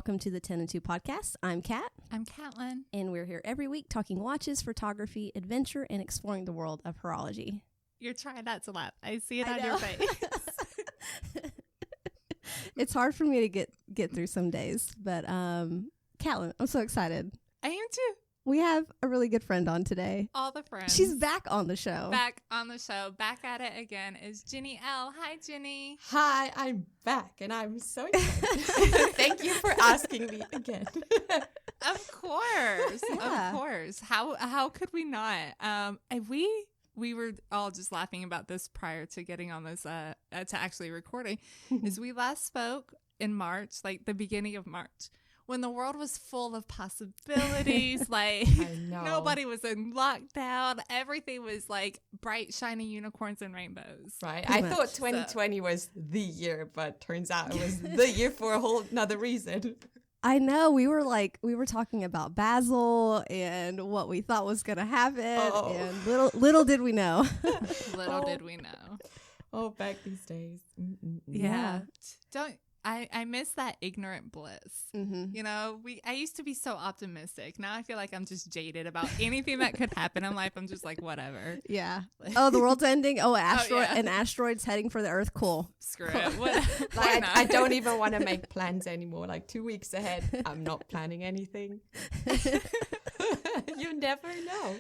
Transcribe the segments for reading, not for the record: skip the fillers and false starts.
welcome to the 10 and 2 podcast. I'm Kat. I'm Catlin. And we're here every week talking watches, photography, adventure, and exploring the world of horology. You're trying not to laugh. I see it on your face. It's hard for me to get through some days, but Catlin, I'm so excited. I am too. We have a really good friend on today. All the friends. She's back on the show. Back on the show. Back at it again is Jenni Elle. Hi, Jenni. Hi, I'm back and I'm so excited. Thank you for asking me again. Of course. Yeah. Of course. How could we not? We were all just laughing about this prior to getting on this to actually recording. Is we last spoke in March, like the beginning of March, when the world was full of possibilities. Like nobody was in lockdown. Everything was like bright, shiny unicorns and rainbows. Right. I thought 2020 was the year, but turns out it was the year for a whole another reason. I know. We were talking about Basel and what we thought was going to happen. And little did we know. Little did we know. Oh, back these days. Yeah. I miss that ignorant bliss. Mm-hmm. You know, I used to be so optimistic. Now I feel like I'm just jaded about anything that could happen in life. I'm just like, whatever. Yeah. Oh, the world's ending. Oh, yeah. An asteroid's heading for the Earth. Cool. Screw it. I don't even want to make plans anymore. Like 2 weeks ahead, I'm not planning anything. You never know.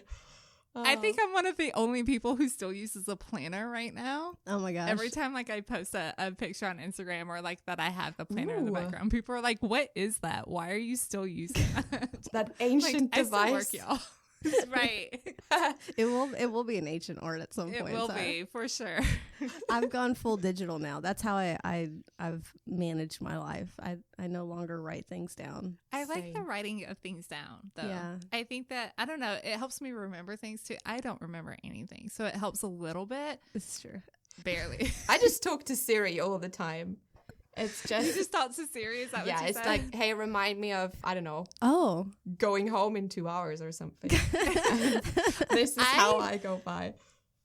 I think I'm one of the only people who still uses a planner right now. Oh my gosh. Every time like I post a picture on Instagram or like that I have the planner in the background, people are like, what is that? Why are you still using that? That ancient device. I still work, y'all. Right. It will be an ancient art at some point. It will be for sure. I've gone full digital now. That's how I've managed my life. I no longer write things down. I like the writing of things down though. Yeah. I think that, I don't know, it helps me remember things too. I don't remember anything, so it helps a little bit. It's true. Barely. I just talk to Siri all the time. It's just you just talk to Siri. Is that what you it's said? like, hey, remind me of, I don't know, going home in 2 hours or something. This is how I go by.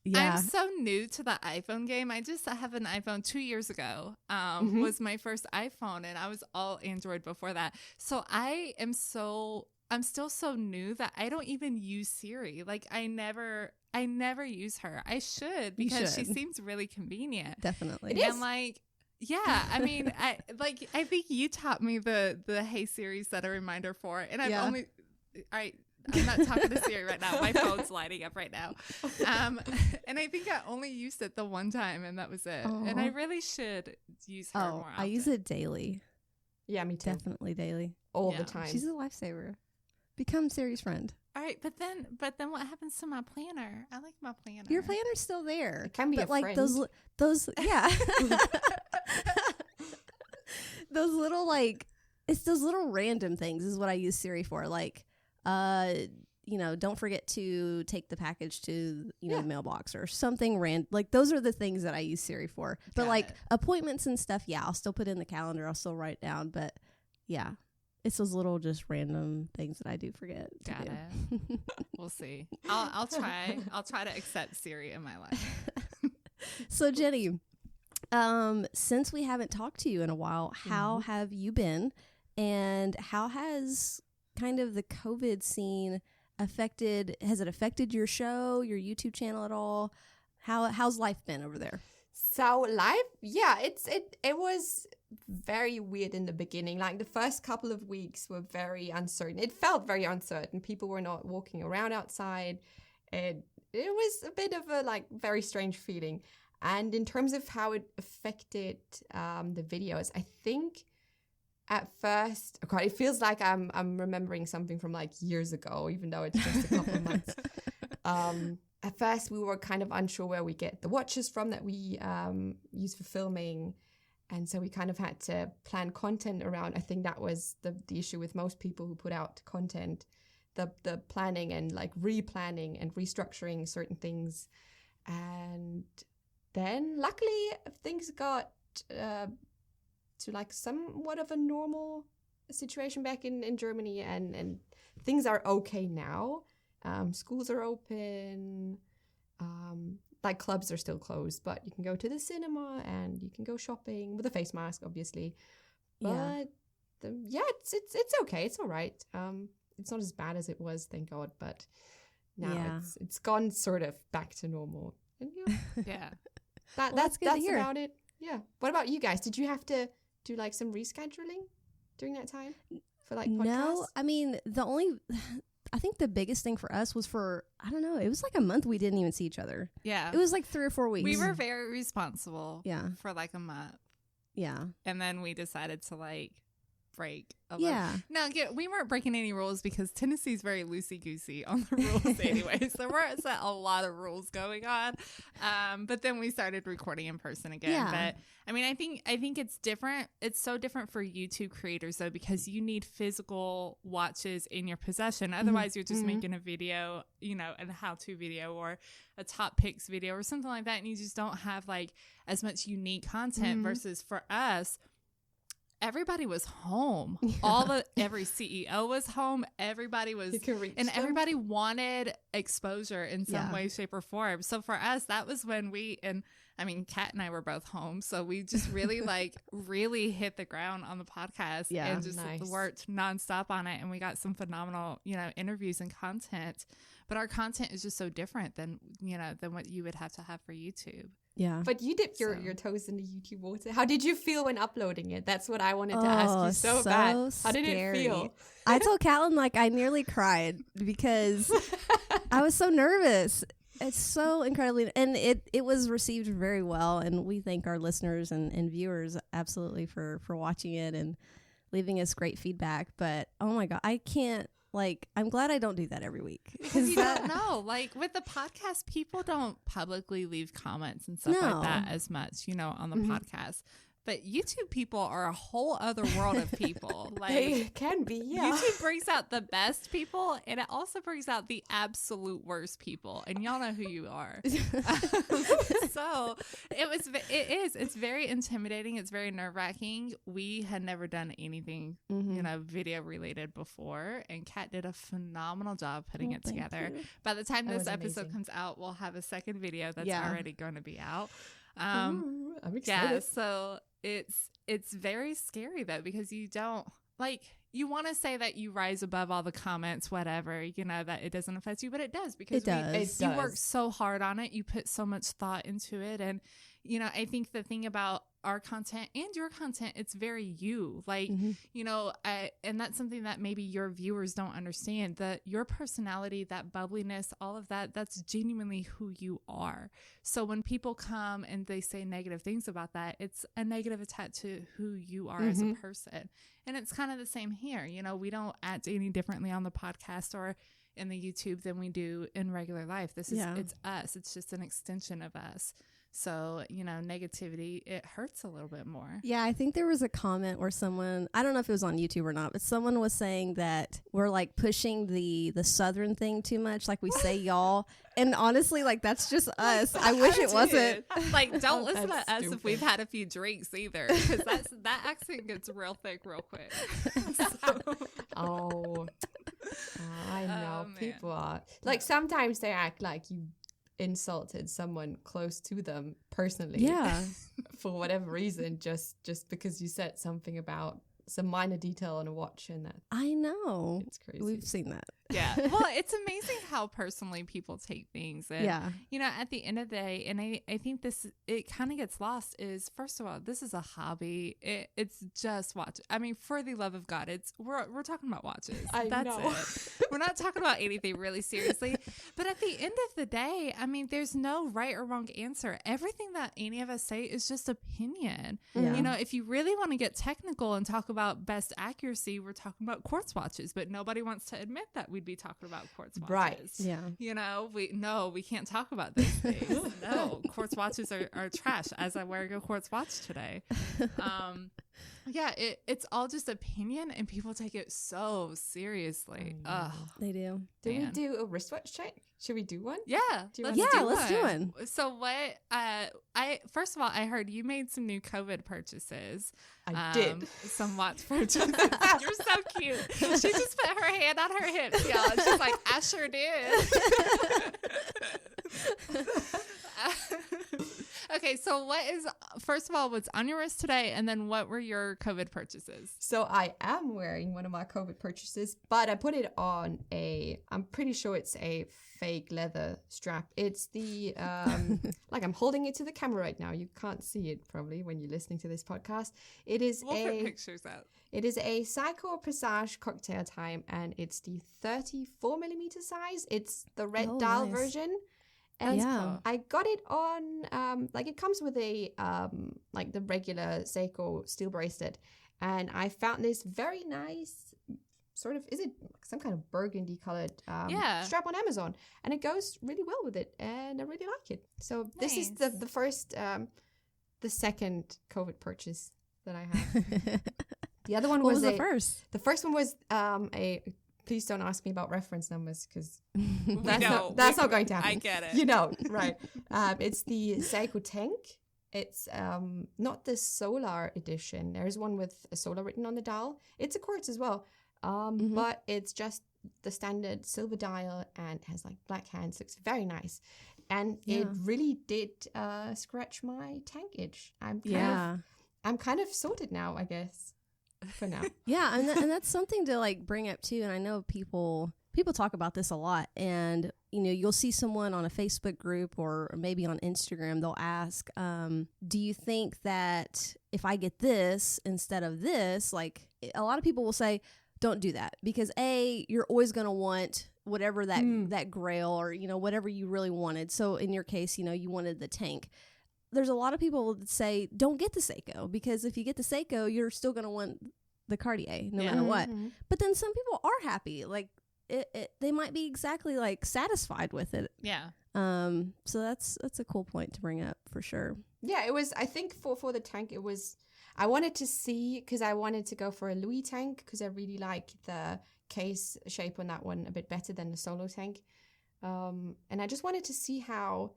Yeah. I'm so new to the iPhone game. I have an iPhone 2 years ago. Was my first iPhone, and I was all Android before that. So I'm still so new that I don't even use Siri. Like I never use her. I should, because she seems really convenient. Definitely. It is. And like, yeah, I mean, I think you taught me the Hey Siri set a reminder for it, and I'm not talking to Siri right now. My phone's lighting up right now. And I think I only used it the one time, and that was it. Aww. And I really should use her more often. I use it daily. Yeah, me too. Definitely daily. All the time. She's a lifesaver. Become Siri's friend. All right, but then what happens to my planner? I like my planner. Your planner's still there. It can be but a like friend. those yeah. Those little it's those little random things is what I use Siri for. Like don't forget to take the package to the mailbox or something random. Like those are the things that I use Siri for. But appointments and stuff, I'll still put in the calendar. I'll still write it down. But yeah, it's those little just random things that I do forget. Got it. We'll see. I'll try. I'll try to accept Siri in my life. So Jenni, since we haven't talked to you in a while, how have you been, and how has kind of the COVID scene affected your show, your YouTube channel at all? How's life been over there? So life, it was very weird in the beginning. Like the first couple of weeks were very uncertain. It felt very uncertain. People were not walking around outside. It was a bit of a very strange feeling. And in terms of how it affected the videos, I think at first, it feels like I'm remembering something from years ago, even though it's just a couple of months. At first, we were kind of unsure where we get the watches from that we use for filming. And so we kind of had to plan content around. I think that was the issue with most people who put out content, the planning and replanning and restructuring certain things. And then luckily things got to somewhat of a normal situation back in Germany, and things are okay now. Schools are open. Clubs are still closed, but you can go to the cinema and you can go shopping with a face mask, obviously. But it's okay. It's all right. It's not as bad as it was, thank God. But now it's gone sort of back to normal. And Yeah. That's about it. Yeah. What about you guys? Did you have to do like some rescheduling during that time for like podcasts? No, I mean, I think the biggest thing for us was I don't know, it was like a month we didn't even see each other. Yeah. It was like 3 or 4 weeks. We were very responsible for like a month. Yeah. And then we decided to like break a Yeah. No, we weren't breaking any rules because Tennessee's very loosey-goosey on the rules anyway. So we're set a lot of rules going on. But then we started recording in person again. Yeah. But I mean, I think it's different. It's so different for YouTube creators though, because you need physical watches in your possession. Otherwise you're just making a video, you know, a how-to video or a top picks video or something like that. And you just don't have like as much unique content versus for us, everybody was home. Every CEO was home. Everybody was, everybody wanted exposure in some way, shape, or form. So for us, that was when Kat and I were both home. So we just really really hit the ground on the podcast and just worked nonstop on it. And we got some phenomenal, you know, interviews and content. But our content is just so different than what you would have to have for YouTube. Yeah. But you dipped your toes in the YouTube water. How did you feel when uploading it? That's what I wanted to ask you so bad. How did it feel? I told Catelyn I nearly cried because I was so nervous. It's so incredibly, and it was received very well. And we thank our listeners and viewers absolutely for watching it and leaving us great feedback. But oh my God, I can't. I'm glad I don't do that every week. Because you don't know. With the podcast, people don't publicly leave comments and stuff like that as much, you know, on the podcast. But YouTube people are a whole other world of people. They can be, yeah. YouTube brings out the best people, and it also brings out the absolute worst people. And y'all know who you are. So it's very intimidating. It's very nerve-wracking. We had never done anything, you know, video related before, and Kat did a phenomenal job putting it together. By the time this episode comes out, we'll have a second video that's already going to be out. I'm excited. Yeah, so it's very scary though, because you don't you want to say that you rise above all the comments, whatever, you know, that it doesn't affect you, but it does, because you work so hard on it. You put so much thought into it. And, you know, I think the thing about our content and your content, it's very you, you know, and that's something that maybe your viewers don't understand, that your personality, that bubbliness, all of that, that's genuinely who you are. So when people come and they say negative things about that, it's a negative attached to who you are as a person. And it's kind of the same here. You know, we don't act any differently on the podcast or in the YouTube than we do in regular life. It's us. It's just an extension of us. So, you know, negativity, it hurts a little bit more. Yeah, I think there was a comment where someone, I don't know if it was on YouTube or not, but someone was saying that we're pushing the Southern thing too much. We say y'all. And honestly, that's just us. I wish it wasn't. Don't listen to us if we've had a few drinks either, because that accent gets real thick real quick. I know. People are sometimes they act like you insulted someone close to them personally, for whatever reason, just because you said something about some minor detail on a watch, and that I know, it's crazy. We've seen that. Yeah. Well, it's amazing how personally people take things. And, you know, at the end of the day, and I think it kind of gets lost, is, first of all, this is a hobby. It's just watch. I mean, for the love of God, we're talking about watches. That's it. We're not talking about anything really seriously. But at the end of the day, I mean, there's no right or wrong answer. Everything that any of us say is just opinion. Yeah. You know, if you really want to get technical and talk about best accuracy, we're talking about quartz watches, but nobody wants to admit that we'd be talking about quartz watches. Right. Yeah. You know, we can't talk about those things. No, quartz watches are trash, as I'm wearing a quartz watch today. Yeah, it's all just opinion, and people take it so seriously. They do. Do we do a wristwatch check? Should we do one? Yeah, let's do one. So what? First of all, I heard you made some new COVID purchases. I did some watch purchases. You're so cute. She just put her hand on her hips, y'all. And she's like, I sure did. Okay, so So first of all, what's on your wrist today? And then what were your COVID purchases? So I am wearing one of my COVID purchases, but I put it on I'm pretty sure it's a fake leather strap. It's the, like I'm holding it to the camera right now. You can't see it probably when you're listening to this podcast. We'll put pictures out. It is a Psycho Presage cocktail time, and it's the 34 millimeter size. It's the red dial version. And I got it on, like it comes with a, like the regular Seiko steel bracelet. And I found this very nice sort of, is it some kind of burgundy colored strap on Amazon? And it goes really well with it. And I really like it. So this is the first, the second COVID purchase that I have. The other one was the first? The first one was please don't ask me about reference numbers because that's not going to happen. I get it. You know, right. It's the Seiko Tank. It's not the Solar edition. There's one with a Solar written on the dial. It's a quartz as well. But it's just the standard silver dial and has like black hands. Looks very nice. And it really did scratch my tank itch. I'm kind of sorted now, I guess. For now. Yeah, and that's something to like bring up too. And I know people talk about this a lot, and you'll see someone on a Facebook group or maybe on Instagram, they'll ask, do you think that if I get this instead of this, like a lot of people will say, don't do that, because you're always going to want whatever that grail or whatever you really wanted. So in your case, you wanted the tank. There's a lot of people that say, don't get the Seiko, because if you get the Seiko, you're still going to want the Cartier no matter what. But then some people are happy. Like, they might be exactly, like, satisfied with it. Yeah. So that's a cool point to bring up for sure. Yeah, it was, I think for the tank, it was, I wanted to see, because I wanted to go for a Louis tank, because I really like the case shape on that one a bit better than the Solo tank. And I just wanted to see how,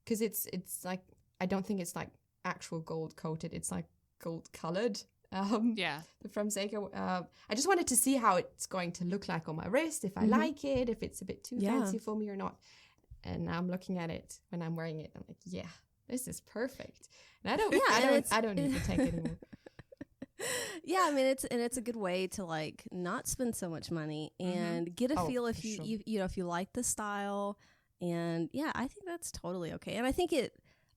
because it's like, I don't think it's like actual gold coated. It's like gold colored. From Seiko. I just wanted to see how it's going to look like on my wrist, if I like it, if it's a bit too fancy for me or not. And I'm looking at it when I'm wearing it. I'm like, yeah, this is perfect. And I don't need to take it anymore. Yeah, I mean it's a good way to like not spend so much money and get a feel if you if you like the style. And yeah, I think that's totally okay. And I think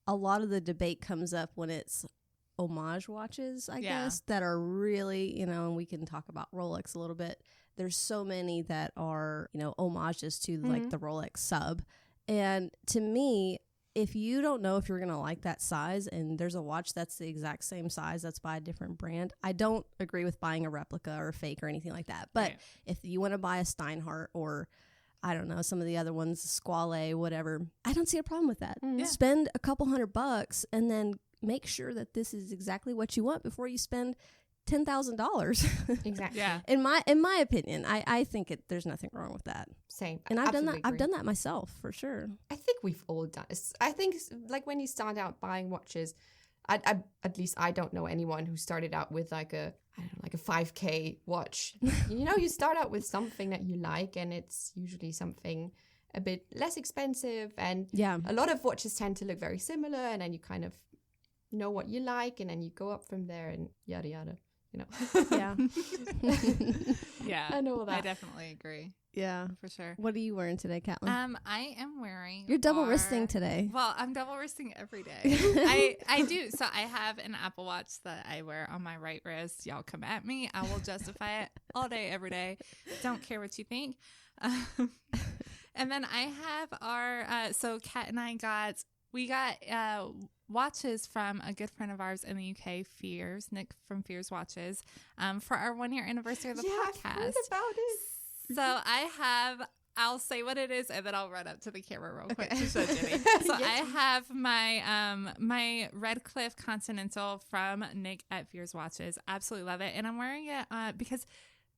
a lot of the debate comes up when it's homage watches, I guess, that are really, and we can talk about Rolex a little bit. There's so many that are, homages to like the Rolex sub. And to me, if you don't know if you're going to like that size and there's a watch that's the exact same size that's by a different brand, I don't agree with buying a replica or a fake or anything like that. But if you want to buy a Steinhardt or I don't know, some of the other ones, Squale, whatever, I don't see a problem with that. Spend a couple $100 and then make sure that this is exactly what you want before you spend $10,000. Exactly. Yeah. In my opinion, I think there's nothing wrong with that. Same. And I've done that. Agree. I've done that myself for sure. I think we've all done it. I think like when you start out buying watches, at least I don't know anyone who started out with like a 5K watch. You start out with something that you like, and it's usually something a bit less expensive. And a lot of watches tend to look very similar, and then you kind of know what you like, and then you go up from there and yada yada. Yeah. Yeah. I know that. I definitely agree. Yeah, for sure. What are you wearing today, Catlin? I am wearing. You're double wristing today. Well, I'm double wristing every day. I do. So I have an Apple Watch that I wear on my right wrist. Y'all come at me. I will justify it all day, every day. Don't care what you think. And then I have our. So Kat and I got watches from a good friend of ours in the UK, Nick from Fears Watches, for our 1 year anniversary of the podcast. I've heard about it. So I'll say what it is, and then I'll run up to the camera real quick to show Jenni. So I have my my Redcliffe Continental from Nick at Fears Watches. Absolutely love it, and I'm wearing it because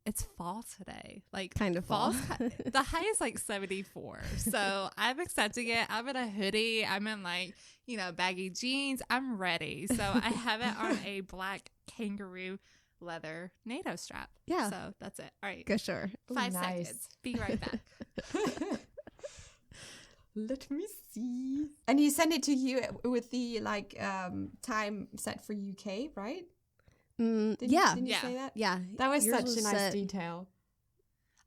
it's fall today. Like kind of fall. The high is like 74. So I'm accepting it. I'm in a hoodie. I'm in baggy jeans. I'm ready. So I have it on a black kangaroo leather NATO strap. Yeah. So that's it. All right. Go sure. 5 seconds. Be right back. Let me see. And he sent it to you with the time set for UK, right? Didn't you say that? Yeah. That was Yours such was a nice set- detail.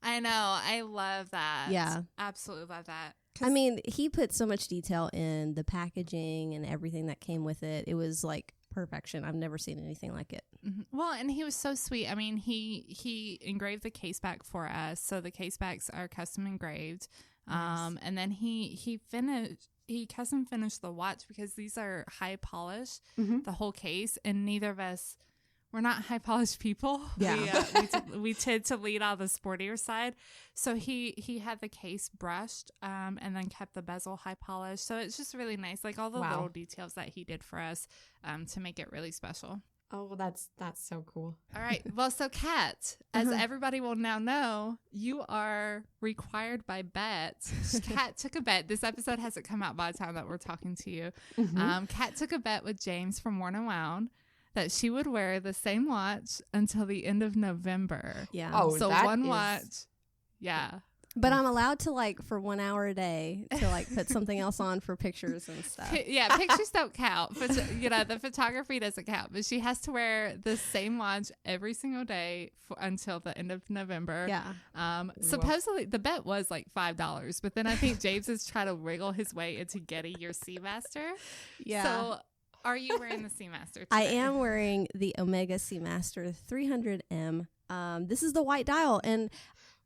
I know. I love that. Yeah. Absolutely love that. I mean, he put so much detail in the packaging and everything that came with it. It was like perfection. I've never seen anything like it. Well, and he was so sweet. I mean, he engraved the case back for us, so the case backs are custom engraved. Nice. And then he custom finished the watch because these are high polish, the whole case, and neither of us. We're not high polished people. Yeah. We tend to lean on the sportier side. So he had the case brushed and then kept the bezel high polished. So it's just really nice. Like all the little details that he did for us to make it really special. Oh, that's so cool. All right. Well, so Kat, as everybody will now know, you are required by bet. Kat took a bet. This episode hasn't come out by the time that we're talking to you. Kat took a bet with James from Worn and Wound that she would wear the same watch until the end of November. Yeah. Oh, so that one is- watch. Yeah. But I'm allowed to for 1 hour a day to put something else on for pictures and stuff. Yeah, pictures don't count. The photography doesn't count. But she has to wear the same watch every single day until the end of November. Yeah. Supposedly, the bet was like $5. But then I think James is trying to wriggle his way into getting your Seamaster. Yeah. So are you wearing the Seamaster today? I am wearing the Omega Seamaster 300M. This is the white dial. And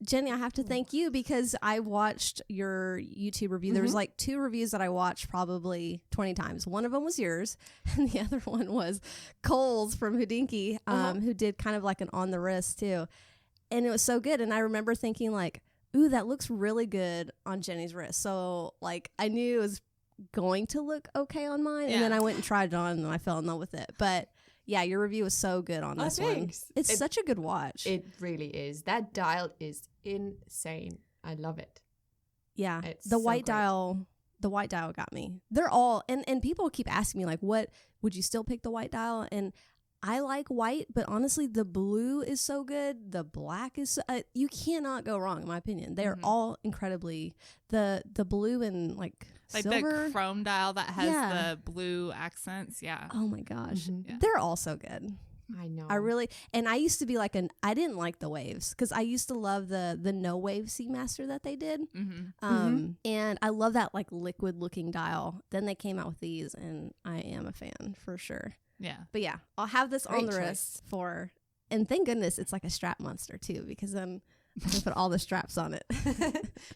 Jenni, I have to thank you because I watched your YouTube review. There was 2 reviews that I watched probably 20 times. One of them was yours, and the other one was Cole's from Houdinki, who did kind of like an on the wrist too. And it was so good. And I remember thinking ooh, that looks really good on Jenni's wrist. So I knew it was going to look okay on mine. And then I went and tried it on and I fell in love with it. But yeah, your review was so good on this one. It's such a good watch. It really is. That dial is insane. I love it. Yeah. It's The so white great. dial got me. They're all and people keep asking me what would you still pick the white dial? And I like white, but honestly the blue is so good. The black is you cannot go wrong in my opinion. They're all incredibly the blue and silver. The chrome dial that has the blue accents. Yeah. Oh my gosh. Yeah. They're all so good. I know. I used to be I didn't like the waves because I used to love the no wave Seamaster that they did. And I love that liquid looking dial. Then they came out with these and I am a fan for sure. Yeah. But yeah, I'll have this Great on the choice. wrist and thank goodness it's like a strap monster too, because then I can put all the straps on it.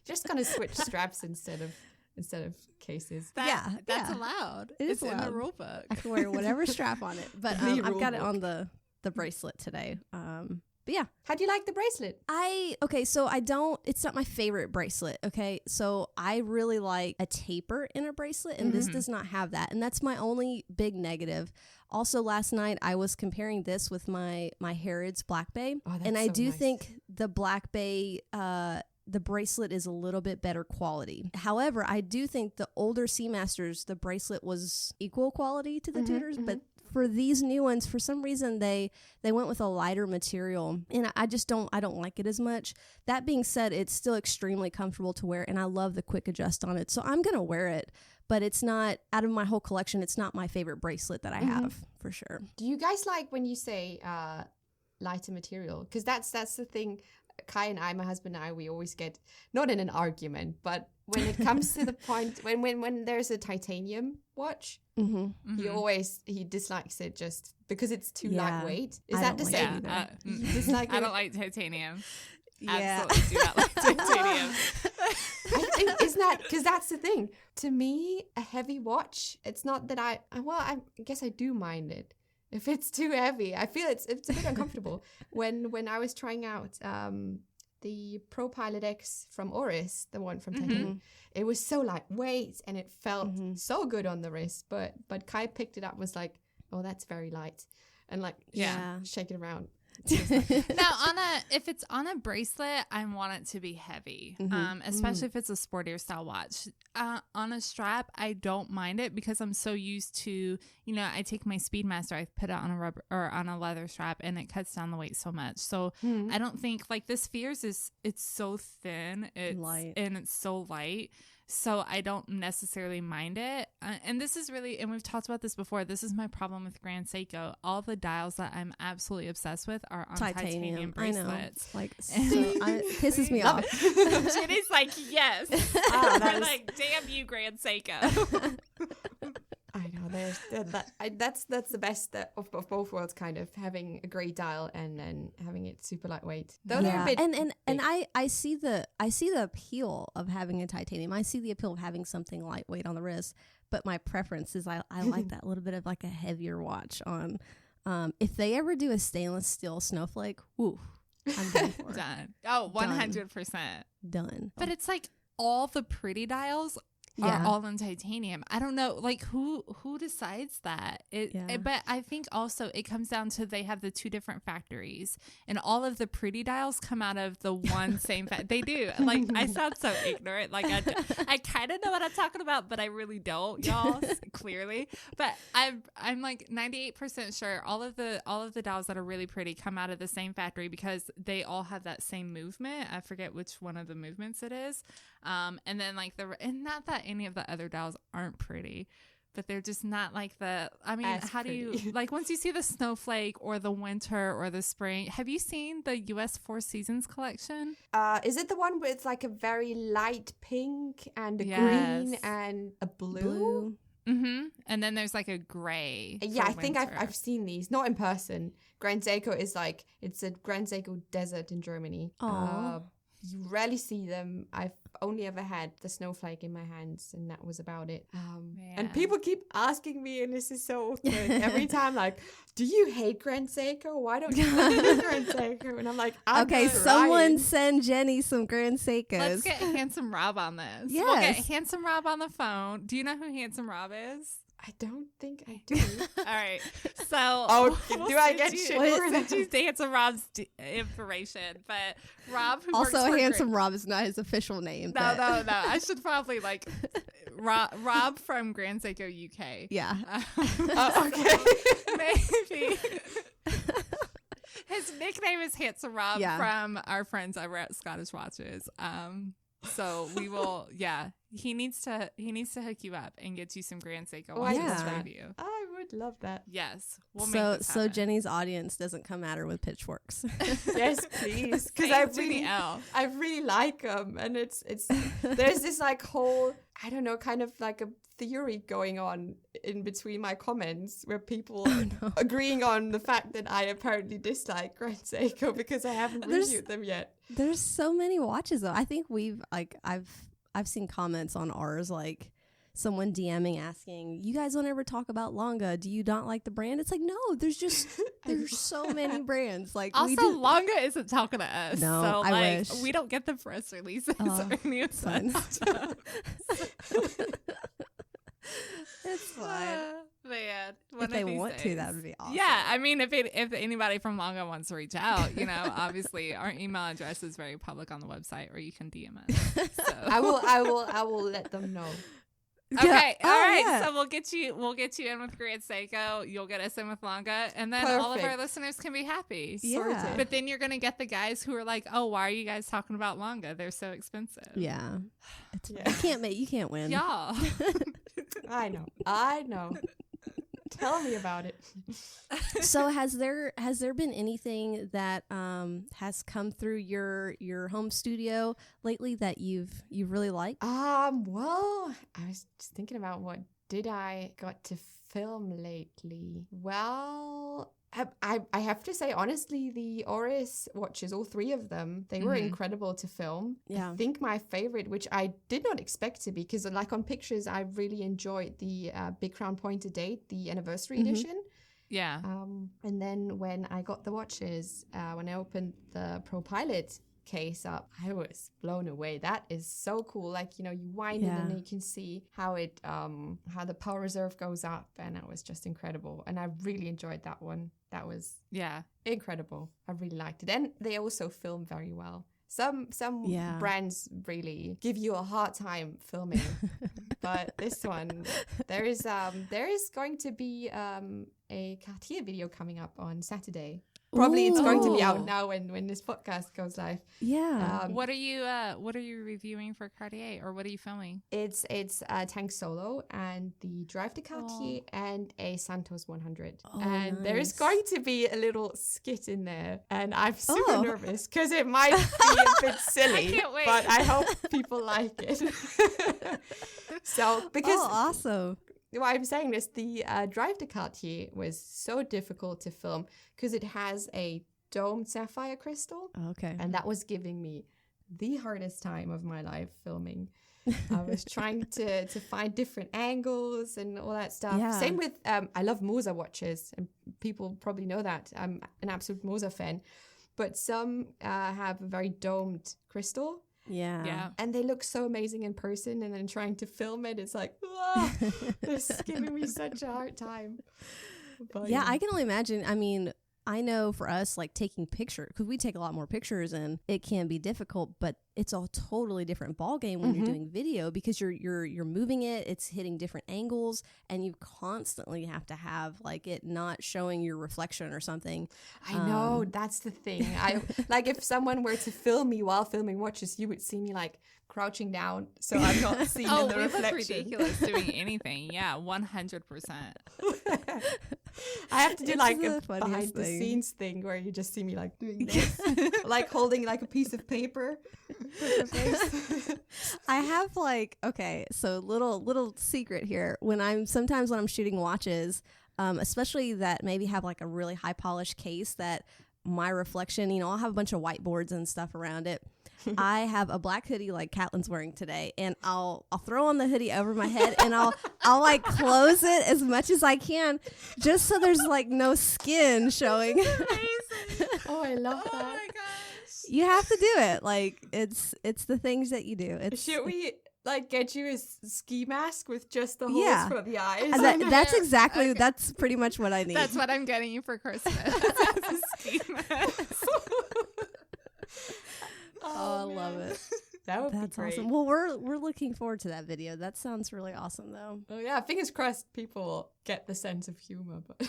Just gonna switch straps instead of cases. That's allowed. It is It's in the allowed. rule book. I can wear whatever strap on it. But The I've rule got it book. on the bracelet today. But yeah. How do you like the bracelet? So it's not my favorite bracelet. Okay. So I really like a taper in a bracelet and this does not have that. And that's my only big negative. Also last night I was comparing this with my Harrods Black Bay. Oh, that's and I so do nice. think the Black Bay, the bracelet is a little bit better quality. However, I do think the older Seamasters, the bracelet was equal quality to the Tudors, but for these new ones, for some reason they went with a lighter material, and I don't like it as much. That being said, it's still extremely comfortable to wear, and I love the quick adjust on it. So I'm gonna wear it, but it's not out of my whole collection. It's not my favorite bracelet that I have for sure. Do you guys like when you say lighter material? Because that's the thing. Kai and I, my husband and I, we always get not in an argument, but when it comes to the point when there's a titanium watch, he dislikes it just because it's too lightweight. Is I that don't the like same? it Yeah. You dislike I it? don't like titanium. Yeah. Absolutely do not like titanium. I think isn't that because that's the thing. To me, a heavy watch. It's not that I guess I do mind it. If it's too heavy, I feel it's a bit uncomfortable. When I was trying out the Pro Pilot X from Oris, the one from Tenn, it was so lightweight and it felt so good on the wrist. But Kai picked it up, was like, "Oh, that's very light," and shake it around. Now, if it's on a bracelet, I want it to be heavy, especially if it's a sportier style watch. On a strap, I don't mind it because I'm so used to, I take my Speedmaster, I put it on a rubber or on a leather strap, and it cuts down the weight so much. So I don't think this Spheres it's so thin, light, and it's so light. So I don't necessarily mind it. And this is really, and we've talked about this before, this is my problem with Grand Seiko. All the dials that I'm absolutely obsessed with are on titanium bracelets. I know. Like, so, it pisses me off. Jenny's like, yes. I'm like, damn you, Grand Seiko. I know. That's the best of both worlds, kind of having a great dial and then having it super lightweight. Though they're a bit and I see the appeal of having a titanium. I see the appeal of having something lightweight on the wrist. But my preference is I like that little bit of like a heavier watch on. If they ever do a stainless steel snowflake, woo, I'm done for. Done. Oh, 100%. Done. But it's like all the pretty dials are all in titanium. I don't know, like who decides that? But I think also it comes down to they have the two different factories, and all of the pretty dials come out of the one same they do. Like, I sound so ignorant. Like I kind of know what I'm talking about, but I really don't, y'all. Clearly, but I'm like 98% sure all of the dials that are really pretty come out of the same factory because they all have that same movement. I forget which one of the movements it is. And then like and not that any of the other dials aren't pretty, but they're just not like how do you, like, once you see the snowflake or the winter or the spring, have you seen the US Four Seasons collection? Is it the one where it's like a very light pink and a green and a blue? Mm-hmm. And then there's like a gray. Yeah, I think I've seen these, not in person. Grand Seiko is like, it's a Grand Seiko desert in Germany. You rarely see them. I've only ever had the snowflake in my hands, and that was about it. And people keep asking me, and this is so awkward every time, like, do you hate Grand Seiko? Why don't you like Grand Seiko? And I'm like, okay, someone send Jenny some Grand Seikos. Let's get Handsome Rob on this. Yes. We'll get Handsome Rob on the phone. Do you know who Handsome Rob is? I don't think I do. All right. So, do I get shit? We'll send you Handsome Rob's information. But Rob, who also works Handsome Rob is not his official name. No. I should probably like Rob from Grand Seiko UK. Yeah. Okay. Maybe. His nickname is Handsome Rob from our friends over at Scottish Watches. So we will, he needs to hook you up and get you some Grand Seiko watches for you. I would love that. Yes, we'll make this so happen. Jenny's audience doesn't come at her with pitchworks. Yes, please, because I really like them, and it's there's this like whole, I don't know, kind of like a theory going on in between my comments where people are agreeing on the fact that I apparently dislike Grand Seiko because I haven't reviewed them yet. There's so many watches though. I think I've seen comments on ours, like someone DMing asking, you guys don't ever talk about Longa. Do you not like the brand? It's like, no, there's so many brands. Like, also, Longa isn't talking to us. No, so I like wish. we don't get the press releases or any of that stuff. It's fine. Man, if they want to, that would be awesome. Yeah, I mean, if anybody from Longa wants to reach out, obviously our email address is very public on the website, or you can DM us. So. I will let them know. Okay, all right. Yeah. So we'll get you in with Grand Seiko. You'll get us in with Longa, and then all of our listeners can be happy. Yeah. But then you're gonna get the guys who are like, "Oh, why are you guys talking about Longa? They're so expensive." Yeah. You can't win, y'all. I know. Tell me about it. So has there been anything that has come through your home studio lately that you've really liked? Well, I was just thinking about what did I got to film lately. Well, I have to say, honestly, the Oris watches, all three of them, they were incredible to film. Yeah. I think my favorite, which I did not expect to be, because like on pictures, I really enjoyed the Big Crown Pointed Date, the anniversary edition. Yeah. And then when I got the watches, when I opened the Pro Pilot case up, I was blown away. That is so cool. like you wind it and you can see how it how the power reserve goes up, and it was just incredible, and I really enjoyed that one. That was incredible. I really liked it, and they also film very well. Some brands really give you a hard time filming, but this one, there is going to be a Cartier video coming up on Saturday. Probably it's going to be Ooh. out now when this podcast goes live. Yeah. What are you reviewing for Cartier, or what are you filming? It's a Tank Solo and the Drive de Cartier and a Santos 100. And there's nice. going to be a little skit in there. And I'm super Oh. nervous because it might be a bit silly. I can't wait. But I hope people like it. So, because awesome. why I'm saying this, the Drive de Cartier was so difficult to film because it has a domed sapphire crystal. Okay. And that was giving me the hardest time of my life filming. I was trying to find different angles and all that stuff. Yeah. Same with, I love Moza watches, and people probably know that. I'm an absolute Moza fan. But some have a very domed crystal, Yeah. and they look so amazing in person. And then trying to film it, it's like, it's giving me such a hard time. But, Yeah, I can only imagine. I mean, I know for us, like taking pictures, because we take a lot more pictures, and it can be difficult. But it's a totally different ball game when you're doing video, because you're moving it, it's hitting different angles, and you constantly have to have like it not showing your reflection or something. I know, that's the thing. I like if someone were to film me while filming watches, you would see me like crouching down, so I'm not seen in the we look reflection. ridiculous doing anything. Yeah, 100%. I have to do It's like the a funniest behind the thing. scenes thing where you just see me like doing this, like holding like a piece of paper with my face. I have like, okay, so little secret here. Sometimes when I'm shooting watches, especially that maybe have like a really high polished case, that my reflection, I'll have a bunch of whiteboards and stuff around it. I have a black hoodie like Catlin's wearing today, and I'll throw on the hoodie over my head, and I'll like close it as much as I can, just so there's like no skin showing. Oh, I love Oh that. my gosh. You have to do it. Like it's the things that you do. Should we like get you a ski mask with just the holes Yeah. for the eyes? That's exactly Okay. that's pretty much what I need. That's what I'm getting you for Christmas. Ski mask. Oh, I love it. That would That's be great. awesome. Well, we're looking forward to that video. That sounds really awesome, though. Oh yeah, fingers crossed people get the sense of humor. But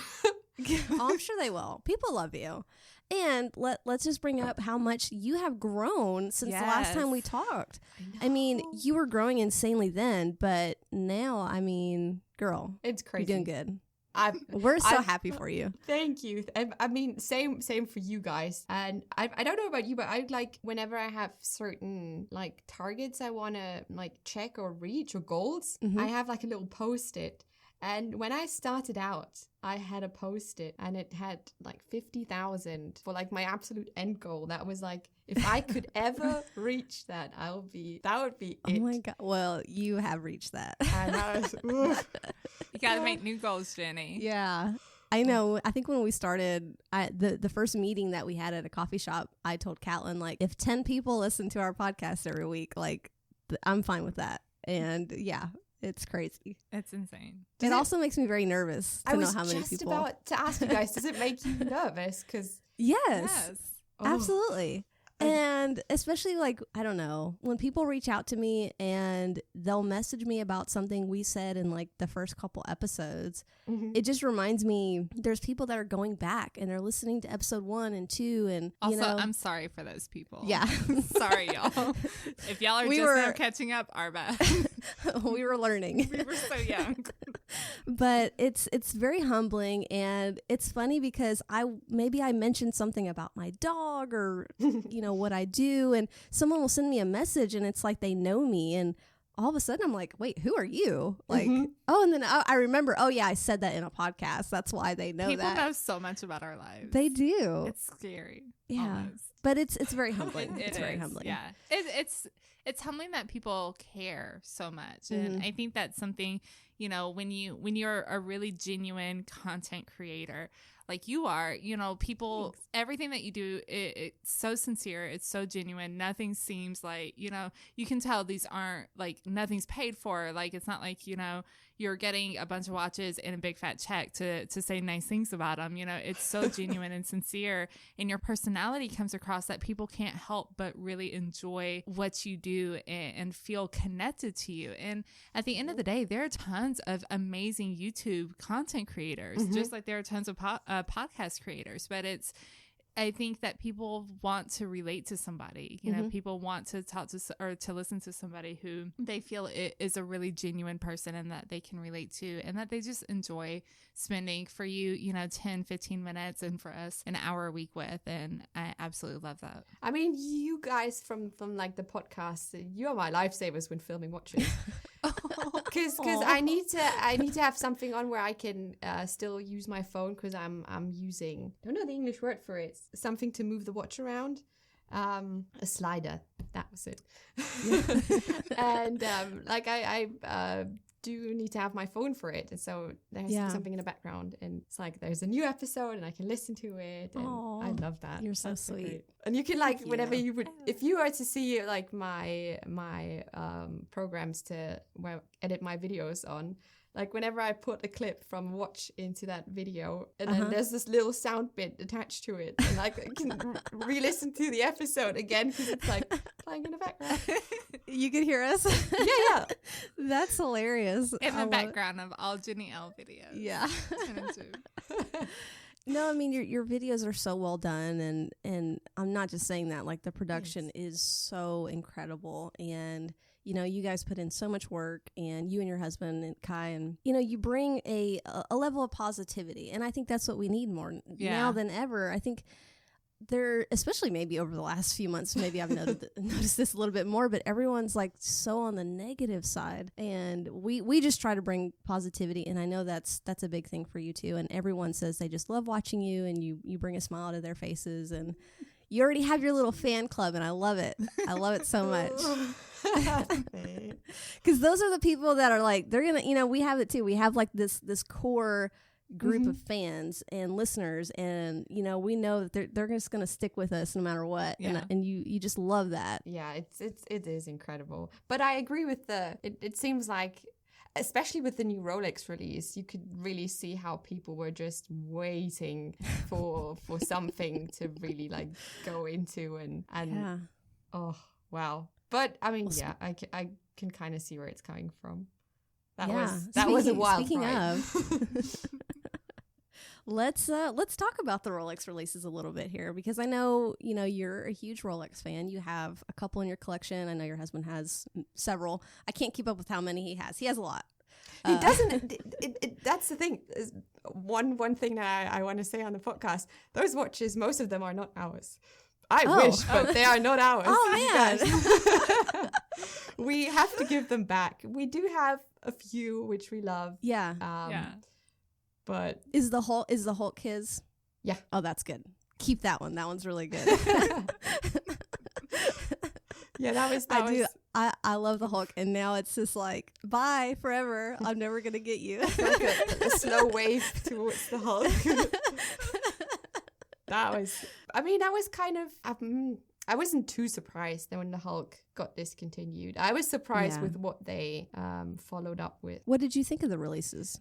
Oh, I'm sure they will. People love you. And let's just bring up how much you have grown since the last time we Yes. talked. I mean, you were growing insanely then, but now, I mean, girl, it's crazy. you're doing good. I've We're so I've- happy for you. Thank you. I mean, same for you guys. And I don't know about you, but I like whenever I have certain like targets I want to like check or reach or goals, I have like a little post-it. And when I started out, I had a post-it and it had like 50,000 for like my absolute end goal. That was like, if I could ever reach that, that would be it. Oh my God. Well, you have reached that. And I was, oof. You got to make new goals, Jenny. Yeah. I know. I think when we started, the first meeting that we had at a coffee shop, I told Catlin, like, if 10 people listen to our podcast every week, like, I'm fine with that. And yeah, it's crazy. It's insane. It also makes me very nervous to I know was how many just people. about to ask you guys, does it make you nervous? Because Yes, oh, absolutely. And especially like, I don't know, when people reach out to me and they'll message me about something we said in like the first couple episodes, it just reminds me there's people that are going back and they're listening to episode 1 and 2 and Also, you know, I'm sorry for those people. yeah, Sorry, y'all. If y'all are We just now were- catching up, our bad. we were learning. We were so young. But it's very humbling, and it's funny because I mentioned something about my dog or what I do, and someone will send me a message and it's like they know me, and all of a sudden I'm like, wait, who are you? Like, oh, and then I remember, oh yeah, I said that in a podcast. That's why they know People that. know so much about our lives. They do. It's scary. Yeah. Almost. But it's very humbling. It It's very is, humbling. Yeah. It's humbling that people care so much. And I think that's something, when you're a really genuine content creator, like you are, people, everything that you do, it's so sincere. It's so genuine. Nothing seems like, you can tell these aren't like nothing's paid for. Like, it's not like, you're getting a bunch of watches and a big fat check to say nice things about them. It's so genuine and sincere, and your personality comes across that people can't help but really enjoy what you do and feel connected to you. And at the end of the day, there are tons of amazing YouTube content creators, just like there are tons of podcast creators, but it's I think that people want to relate to somebody. You know, people want to talk to or to listen to somebody who they feel is a really genuine person and that they can relate to, and that they just enjoy spending for you, 10, 15 minutes, and for us an hour a week with. And I absolutely love that. I mean, you guys from like the podcast, you are my lifesavers when filming watches. Because I need to have something on where I can still use my phone, because I'm using, I don't know the English word for it, something to move the watch around, a slider, that was it. And like I do need to have my phone for it, and so there's something in the background, and it's like there's a new episode and I can listen to it, and I love that. You're so That's sweet. great. And you can like whenever you would, if you were to see like my programs to where I edit my videos on, like whenever I put a clip from watch into that video, and then there's this little sound bit attached to it, and like I can re-listen to the episode again because it's like playing in the background. You can hear us. Yeah. That's hilarious. In the background of all Jenni Elle videos. Yeah. 10 and 2. No, I mean your videos are so well done, and I'm not just saying that. Like the production is so incredible, and you guys put in so much work, and you and your husband and Kai, and you bring a level of positivity, and I think that's what we need more now than ever. I think there, especially maybe over the last few months, maybe I've noticed this a little bit more, but everyone's like so on the negative side, and we just try to bring positivity, and I know that's a big thing for you too. And everyone says they just love watching you, and you bring a smile to their faces, and you already have your little fan club, and I love it. I love it so much. Because those are the people that are like, they're gonna, we have it too. We have like this core group of fans and listeners, and we know that they're just gonna stick with us no matter what. And you just love that. Yeah, it is incredible. But I agree with it seems like, especially with the new Rolex release, you could really see how people were just waiting for something to really like go into, and oh wow. But I mean, I can kind of see where it's coming from. That was a wild ride. Let's talk about the Rolex releases a little bit here, because I know you're a huge Rolex fan. You have a couple in your collection. I know your husband has several. I can't keep up with how many he has. He has a lot. He doesn't. That's the thing. One thing that I want to say on the podcast: those watches, most of them are not ours. I wish, but they are not ours. Oh man, we have to give them back. We do have a few which we love. Yeah. But is the Hulk his? Yeah. Oh, that's good. Keep that one. That one's really good. Yeah, I love the Hulk, and now it's just like, bye forever. I'm never gonna get you. It's like a slow wave towards the Hulk. That was kind of, I wasn't too surprised when the Hulk got discontinued. I was surprised with what they followed up with. What did you think of the releases?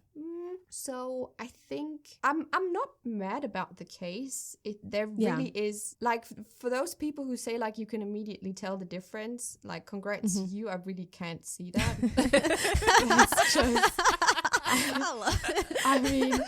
So I think I'm not mad about the case. There really is, like, for those people who say like you can immediately tell the difference, like, congrats to you. I really can't see that. That's just, I love it. I mean,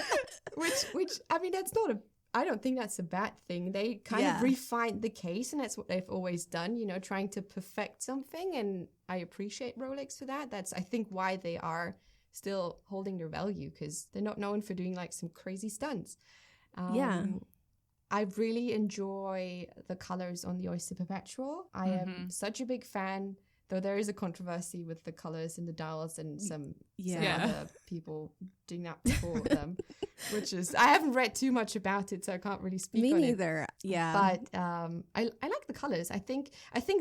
which I mean, that's not I don't think that's a bad thing. They kind of refined the case, and that's what they've always done, trying to perfect something. And I appreciate Rolex for that. That's, I think, why they are still holding their value, because they're not known for doing like some crazy stunts. I really enjoy the colors on the Oyster Perpetual. I am such a big fan, though there is a controversy with the colors and the dials and some other people doing that before them, which is, I haven't read too much about it, so I can't really speak on it. Me neither. Yeah. But I like the colors. I think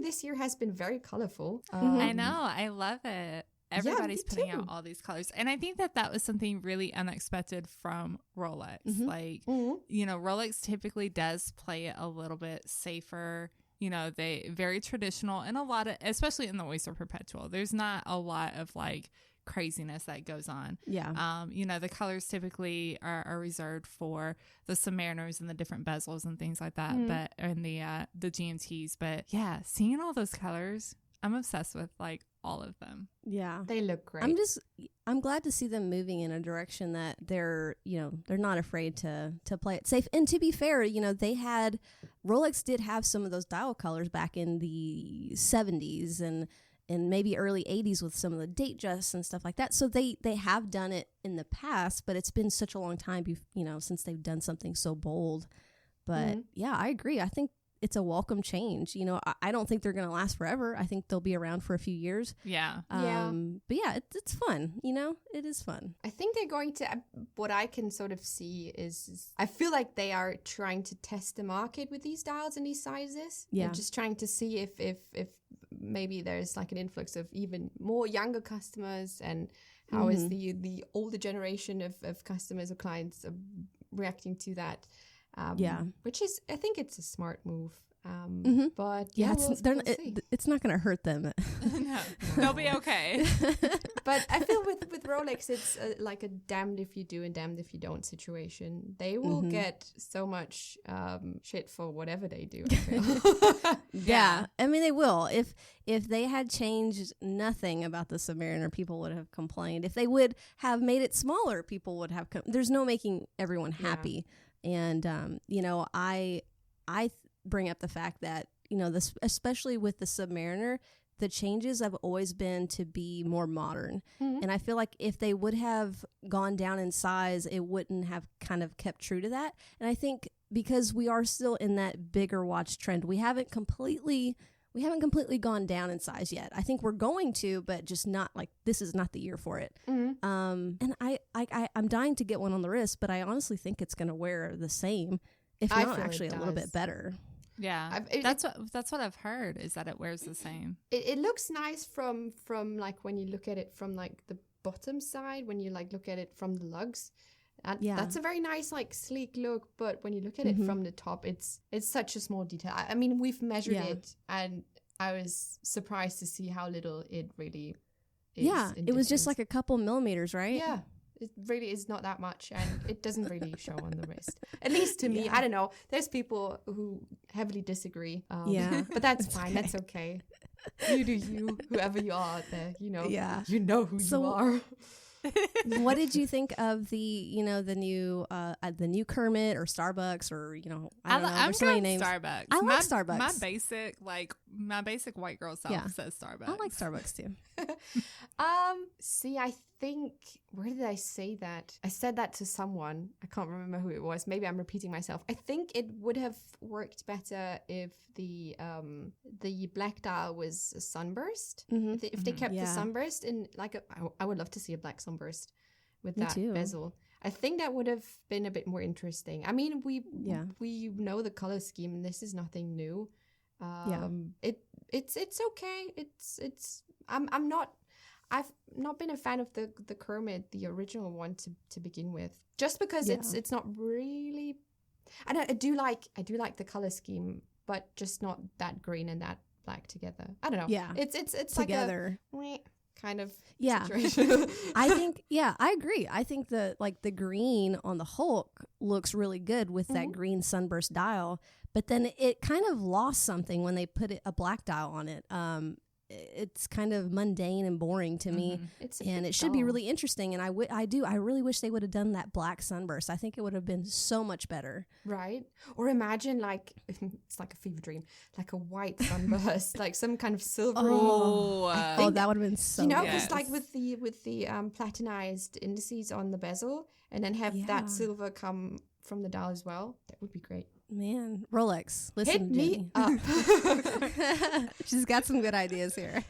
this year has been very colorful. I know. I love it. Everybody's putting out all these colors. And I think that was something really unexpected from Rolex. Like, Rolex typically does play it a little bit safer. They very traditional, and a lot of, especially in the Oyster Perpetual, there's not a lot of like craziness that goes on. Yeah. The colors typically are reserved for the Submariners and the different bezels and things like that, but and the GMTs. But yeah, seeing all those colors, I'm obsessed with like all of them. Yeah. They look great. I'm glad to see them moving in a direction that they're not afraid to play it safe. And to be fair, Rolex did have some of those dial colors back in the 70s and maybe early 80s with some of the date justs and stuff like that. So they have done it in the past, but it's been such a long time, since they've done something so bold. But yeah, I agree. I think it's a welcome change. I don't think they're going to last forever. I think they'll be around for a few years. Yeah. But yeah, it's fun. It is fun. I think they're going to, what I can sort of see is I feel like they are trying to test the market with these dials and these sizes. Yeah. They're just trying to see if maybe there's like an influx of even more younger customers, and how is the older generation of customers or clients reacting to that. Which is, I think it's a smart move. But yeah, it's not going to hurt them. No, they'll be okay. But I feel with Rolex, it's like a damned if you do and damned if you don't situation. They will get so much shit for whatever they do, I feel. Yeah, I mean, they will. If they had changed nothing about the Submariner, people would have complained. If they would have made it smaller, people would have there's no making everyone happy. And I bring up the fact that this, especially with the Submariner, the changes have always been to be more modern. And I feel like if they would have gone down in size, it wouldn't have kind of kept true to that. And I think because we are still in that bigger watch trend, we haven't completely gone down in size yet. I think we're going to, but just not like, this is not the year for it. And I'm dying to get one on the wrist, but I honestly think it's going to wear the same, if not actually a little bit better. Yeah, that's what I've heard, is that it wears the same. It looks nice from like when you look at it from like the bottom side, when you like look at it from the lugs. That's a very nice like sleek look, but when you look at it from the top, it's such a small detail. I mean, we've measured it, and I was surprised to see how little it really is. Yeah, it was just like a couple millimeters, right? Yeah, it really is not that much, and it doesn't really show on the wrist. At least to me, I don't know. There's people who heavily disagree. But that's fine. Okay. That's okay. You do you, whoever you are out there. You know who you are. What did you think of the new Kermit or Starbucks, or I don't know, there's so many names. Starbucks. I like Starbucks. My basic white girl self says Starbucks. I like Starbucks too. See, I think, where did I say that? I said that to someone. I can't remember who it was. Maybe I'm repeating myself. I think it would have worked better if the black dial was a sunburst. If they kept the sunburst in, like, I would love to see a black sunburst with that bezel. I think that would have been a bit more interesting. I mean, we know the color scheme, and this is nothing new. It's okay. I've not been a fan of the Kermit, the original one to begin with, just because it's not really. I do like the color scheme, but just not that green and that black together. I don't know. Yeah, it's together. Like a kind of situation. I think I agree. I think the green on the Hulk looks really good with that green sunburst dial, but then it kind of lost something when they put a black dial on it. It's kind of mundane and boring to me, and it should be really interesting. And I really wish they would have done that black sunburst. I think it would have been so much better. Right? Or imagine it's like a fever dream, like a white sunburst, like some kind of silver. That would have been so. Because like with the platinized indices on the bezel, and then have that silver come from the dial as well. That would be great. Man, Rolex, listen, hit me up. She's got some good ideas here.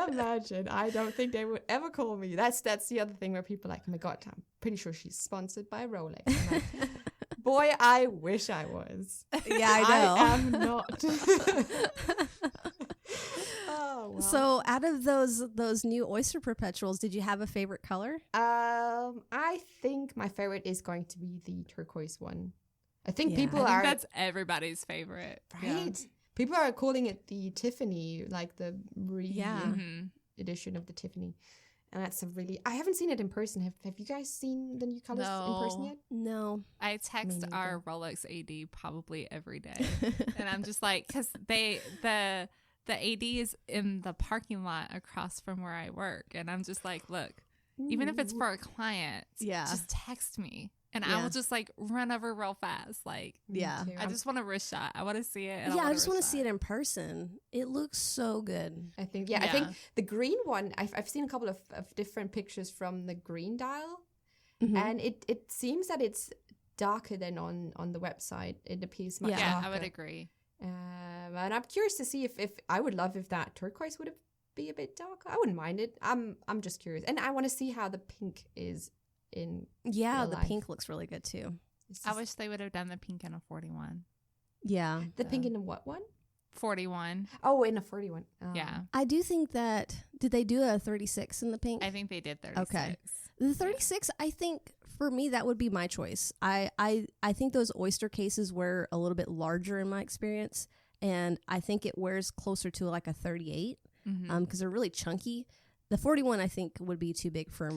Imagine. I don't think they would ever call me. That's the other thing where people are like, oh my God, I'm pretty sure she's sponsored by Rolex. I'm like, boy, I wish I was. Yeah, I know. I am not. Oh, wow. So out of those new Oyster Perpetuals, did you have a favorite color? I think my favorite is going to be the turquoise one. I think that's everybody's favorite. Right? Yeah. People are calling it the Tiffany, like the edition of the Tiffany. And that's I haven't seen it in person. Have you guys seen the new colors in person yet? No. I text our Rolex AD probably every day. And I'm just like, because the the AD is in the parking lot across from where I work. And I'm just like, look, even if it's for a client, just text me. And I will just like run over real fast. Like, I just want a wrist shot. I want to see it. I just want to see it in person. It looks so good. I think, I think the green one, I've seen a couple of different pictures from the green dial. And it seems that it's darker than on the website. It appears much darker. Yeah, I would agree. And I'm curious to see if I would love if that turquoise would be a bit darker. I wouldn't mind it. I'm just curious. And I want to see how the pink is in real the life. pink looks really good too. I wish they would have done the pink in a 41. Yeah. The pink in a what one? 41. Oh, in a 41. Oh. Yeah. I do think that, did they do a 36 in the pink? I think they did 36. Okay. The 36, I think for me, that would be my choice. I think those oyster cases wear a little bit larger in my experience. And I think it wears closer to like a 38 because they're really chunky. The 41, I think, would be too big for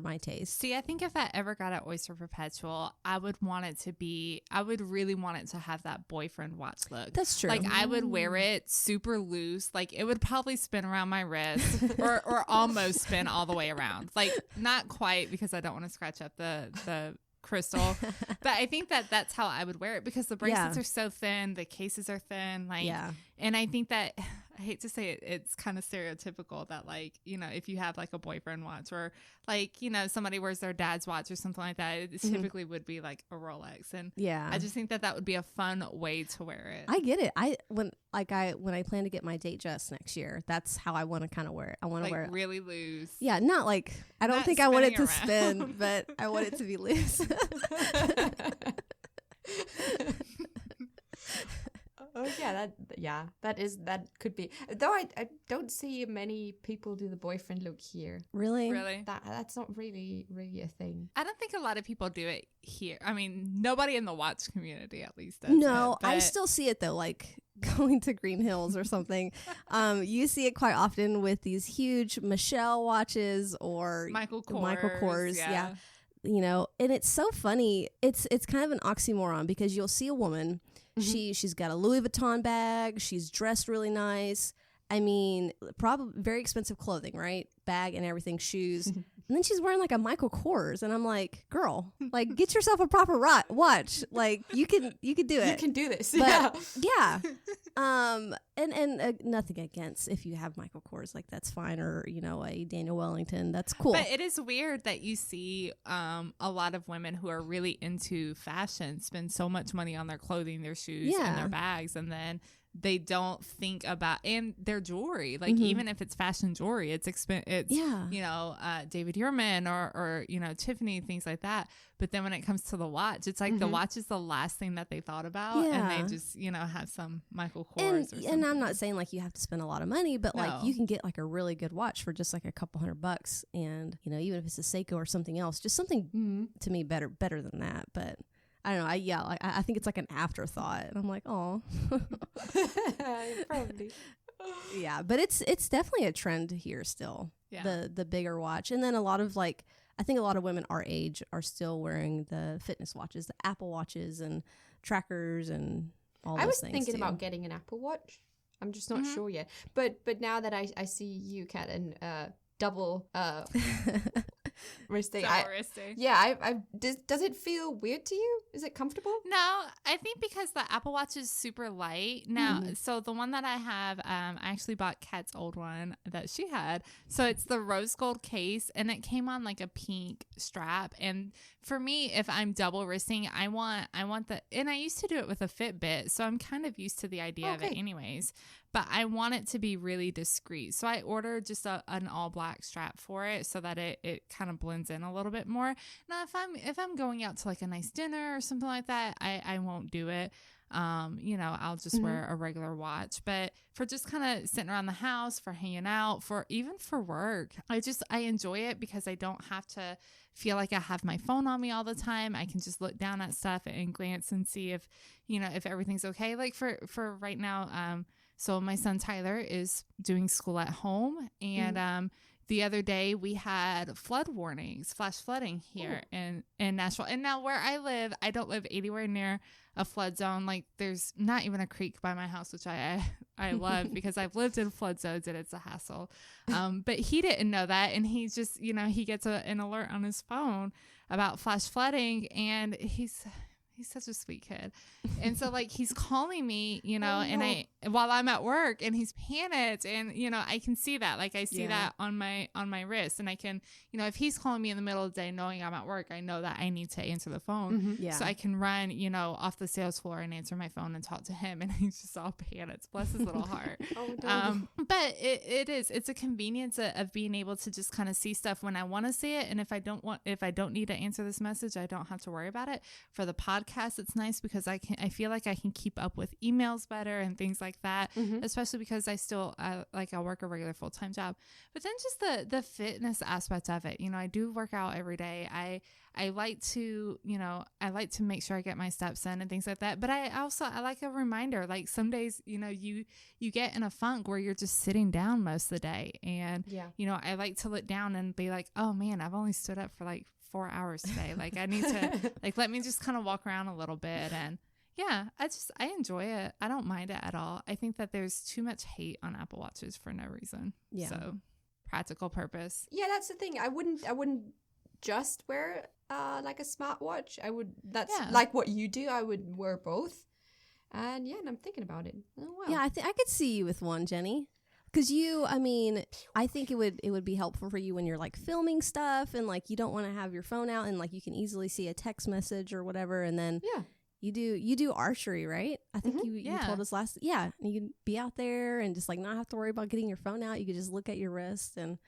my taste. See, I think if I ever got an Oyster Perpetual, I would really want it to have that boyfriend watch look. That's true. Like, I would wear it super loose. Like, it would probably spin around my wrist or almost spin all the way around. Like, not quite because I don't want to scratch up the crystal. But I think that's how I would wear it because the bracelets are so thin. The cases are thin. Like, and I think that... I hate to say it, it's kind of stereotypical that, like, you know, if you have like a boyfriend watch or like, you know, somebody wears their dad's watch or something like that, it typically would be like a Rolex. And I just think that would be a fun way to wear it. I get it. When I plan to get my date dress next year, that's how I want to kind of wear it. I want to like wear it really loose. Yeah, not like, I don't think I want it to spin, but I want it to be loose. Oh that could be. Though I don't see many people do the boyfriend look here. Really? That's not really a thing. I don't think a lot of people do it here. I mean, nobody in the watch community at least does. No, it, I still see it though. Like going to Green Hills or something, you see it quite often with these huge Michelle watches or Michael Kors. Yeah. You know, and it's so funny. It's kind of an oxymoron because you'll see a woman. She's got a Louis Vuitton bag. She's dressed really nice. I mean, probably very expensive clothing, right? Bag and everything, shoes. And then she's wearing like a Michael Kors. And I'm like, girl, like get yourself a proper watch. Like you can do it. You can do this. But, yeah. And nothing against if you have Michael Kors, like that's fine. Or, you know, a Daniel Wellington. That's cool. But it is weird that you see a lot of women who are really into fashion spend so much money on their clothing, their shoes, and their bags. And then they don't think about and their jewelry, like even if it's fashion jewelry, it's you know, David Yurman or you know, Tiffany, things like that. But then when it comes to the watch, it's like the watch is the last thing that they thought about, and they just, you know, have some Michael Kors or something. And I'm not saying like you have to spend a lot of money, but like you can get like a really good watch for just like a couple $100, and you know, even if it's a Seiko or something else, just something to me better than that. But I don't know. I think it's like an afterthought, and I'm like, oh, probably. Yeah, but it's definitely a trend here still. Yeah. The bigger watch, and then a lot of like, I think a lot of women our age are still wearing the fitness watches, the Apple watches, and trackers, and all those things. I was thinking about getting an Apple Watch. I'm just not sure yet. But now that I see you, Kat, and double wristing. Does it feel weird to you? Is it comfortable? No, I think because the Apple Watch is super light. Now, so the one that I have, I actually bought Kat's old one that she had. So it's the rose gold case, and it came on like a pink strap. And for me, if I'm double wristing, I want the, and I used to do it with a Fitbit, so I'm kind of used to the idea of it anyways. But I want it to be really discreet. So I ordered just an all black strap for it so that it kind of blends in a little bit more. Now, if I'm going out to like a nice dinner or something like that, I won't do it. You know, I'll just wear a regular watch. But for just kind of sitting around the house, for hanging out, even for work, I enjoy it because I don't have to feel like I have my phone on me all the time. I can just look down at stuff and glance and see if, you know, if everything's okay. Like for right now, so my son Tyler is doing school at home, and the other day we had flood warnings, flash flooding here in Nashville. And now where I live, I don't live anywhere near a flood zone. Like there's not even a creek by my house, which I love because I've lived in flood zones and it's a hassle. But he didn't know that. And he just, he gets an alert on his phone about flash flooding, and he's such a sweet kid. And so like and while I'm at work, and he's panicked, and I can see that, like I see that on my wrist, and I can, if he's calling me in the middle of the day knowing I'm at work, I know that I need to answer the phone. So I can run, off the sales floor and answer my phone and talk to him, and he's just all panicked. Bless his little heart. But it's a convenience of being able to just kind of see stuff when I want to see it. And if I don't need to answer this message, I don't have to worry about it. For the podcast, it's nice because I feel like I can keep up with emails better and things like that, especially because I work a regular full-time job. But then just the fitness aspect of it, I do work out every day. I like to make sure I get my steps in and things like that. But I like a reminder, like some days, you get in a funk where you're just sitting down most of the day. And, I like to look down and be like, oh man, I've only stood up for like 4 hours today. Like I need to let me just kind of walk around a little bit. And I enjoy it. I don't mind it at all. I think that there's too much hate on Apple Watches for no reason. Yeah. So practical purpose. Yeah, that's the thing. I wouldn't just wear like a smartwatch. Like what you do. I would wear both. And and I'm thinking about it. Oh wow. Yeah, I could see you with one, Jenny. Because I think it would be helpful for you when you're like filming stuff and like you don't want to have your phone out and like you can easily see a text message or whatever, and then you do archery, right? I think you told us last. Yeah, and you can be out there and just like not have to worry about getting your phone out. You could just look at your wrist, and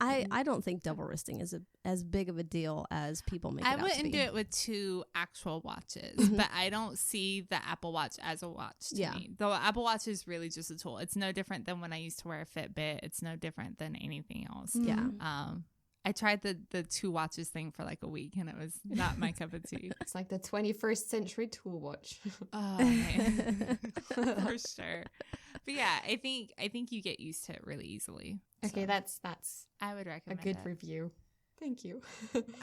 I don't think double wristing is as big of a deal as people make it out to be. I wouldn't do it with two actual watches, but I don't see the Apple Watch as a watch to me. The Apple Watch is really just a tool. It's no different than when I used to wear a Fitbit. It's no different than anything else. Yeah. I tried the two watches thing for like a week, and it was not my cup of tea. It's like the 21st century tool watch. Oh man, for sure. But yeah, I think you get used to it really easily. Okay, so that's I would recommend a good review. Thank you.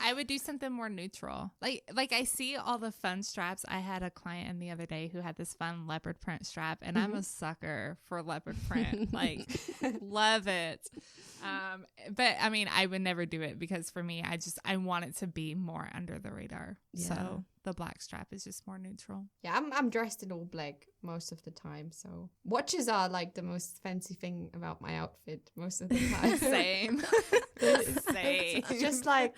I would do something more neutral. Like I see all the fun straps. I had a client in the other day who had this fun leopard print strap, and I'm a sucker for leopard print. Like, love it. But I mean, I would never do it because for me, I want it to be more under the radar. Yeah. So the black strap is just more neutral. Yeah, I'm dressed in all black most of the time. So watches are like the most fancy thing about my outfit most of the time. Same. Same. Just like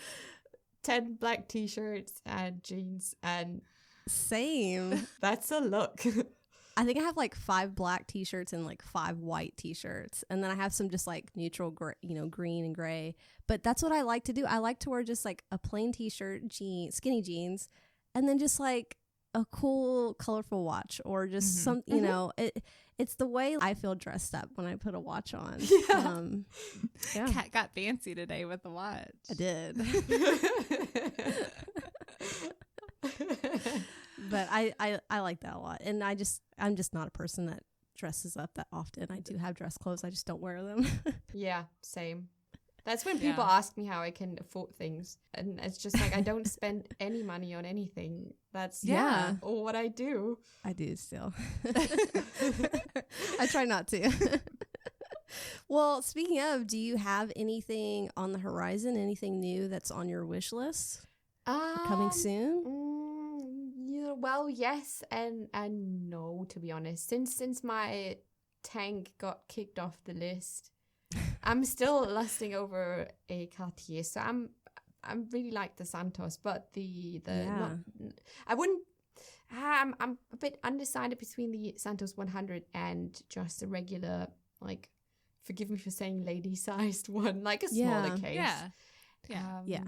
10 black t-shirts and jeans, and same. That's a look. I think I have like 5 black t-shirts and like 5 white t-shirts, and then I have some just like neutral gray, green and gray. But that's what I like to do. I like to wear just like a plain t-shirt, skinny jeans, and then just like a cool colorful watch, or just some it's the way I feel dressed up when I put a watch on. Kat got fancy today with the watch. I did. But I like that a lot, and I'm just not a person that dresses up that often. I do have dress clothes, I just don't wear them. Yeah, same. That's when people ask me how I can afford things, and it's just like I don't spend any money on anything. That's all what I do. I do still. I try not to. Well, speaking of, do you have anything on the horizon? Anything new that's on your wish list coming soon? Well, yes and no, to be honest. Since my tank got kicked off the list, I'm still lusting over a Cartier. So I'm really like the Santos, but I wouldn't. I'm a bit undecided between the Santos 100 and just a regular, like, forgive me for saying lady-sized one, like a smaller case. Yeah.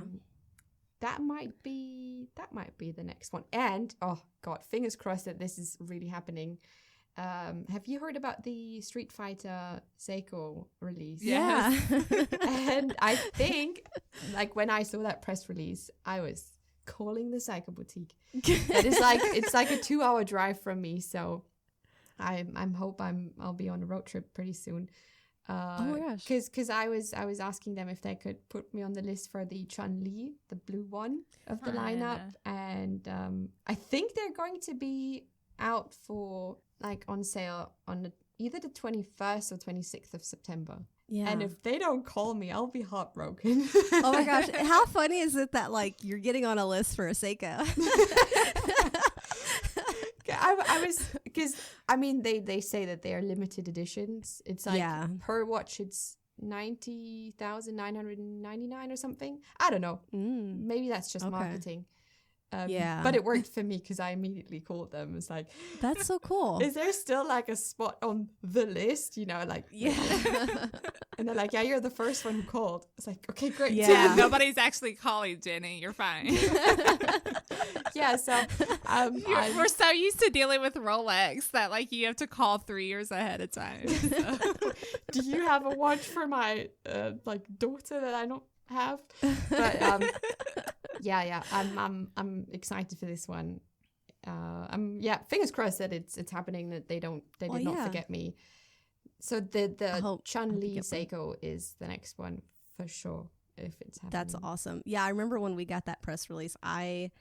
That might be the next one. And oh god, fingers crossed that this is really happening. Have you heard about the Street Fighter Seiko release? Yeah. And I think, like, when I saw that press release, I was calling the Seiko boutique. That is like, it's like a 2-hour drive from me, so I'll be on a road trip pretty soon. Oh my gosh. Because I was asking them if they could put me on the list for the Chun-Li, the blue one of the lineup, and I think they're going to be out for like on sale on either the 21st or 26th of September. Yeah. And if they don't call me, I'll be heartbroken. Oh my gosh. How funny is it that like you're getting on a list for a Seiko? I was, because I mean they say that they are limited editions. It's like per watch it's 90,999 or something. I don't know. Maybe that's just marketing. But it worked for me because I immediately called them. It's like, that's so cool. Is there still like a spot on the list? You know, like and they're like, yeah, you're the first one who called. It's like, okay, great. Yeah, nobody's actually calling, Jenni. You're fine. Yeah, so we're so used to dealing with Rolex that like you have to call 3 years ahead of time. So. Do you have a watch for my like daughter that I don't have? But I'm excited for this one. Fingers crossed that it's happening, that they did not forget me. So the Chun-Li Seiko is the next one for sure, if it's happening. That's awesome. Yeah, I remember when we got that press release, I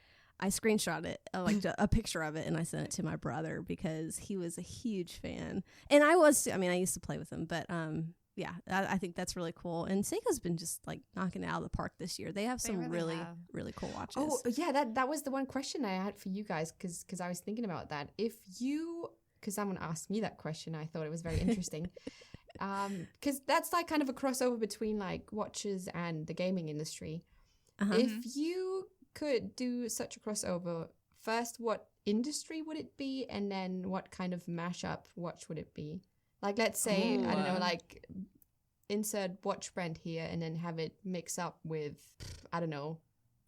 screenshot it, like a picture of it, and I sent it to my brother because he was a huge fan. And I used to play with him, but I think that's really cool. And Seiko's been just like knocking it out of the park this year. They have some really cool watches. Oh, yeah, that was the one question I had for you guys, because I was thinking about that. Because someone asked me that question, I thought it was very interesting. Because that's like kind of a crossover between like watches and the gaming industry. If you could do such a crossover, first, what industry would it be? And then what kind of mashup watch would it be? Like, let's say, I don't know, like, insert watch brand here and then have it mix up with, I don't know,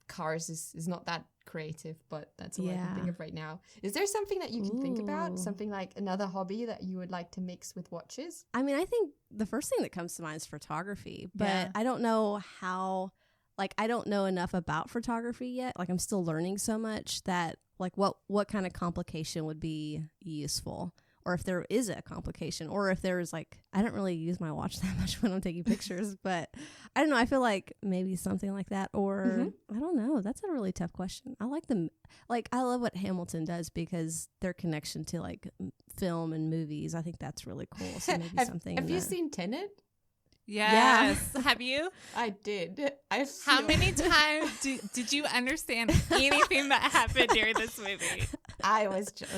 cars is not that creative, but that's all I can think of right now. Is there something that you can think about? Something like another hobby that you would like to mix with watches? I mean, I think the first thing that comes to mind is photography, but I don't know how, like, I don't know enough about photography yet. Like, I'm still learning so much that, like, what kind of complication would be useful? Or if there is a complication, or if there's like, I don't really use my watch that much when I'm taking pictures, but I don't know. I feel like maybe something like that, or I don't know. That's a really tough question. I like them. Like, I love what Hamilton does because their connection to like film and movies. I think that's really cool. So maybe something. Have you seen Tenet? Yes. Yeah. Have you? I did. How many times did you understand anything that happened during this movie? I was just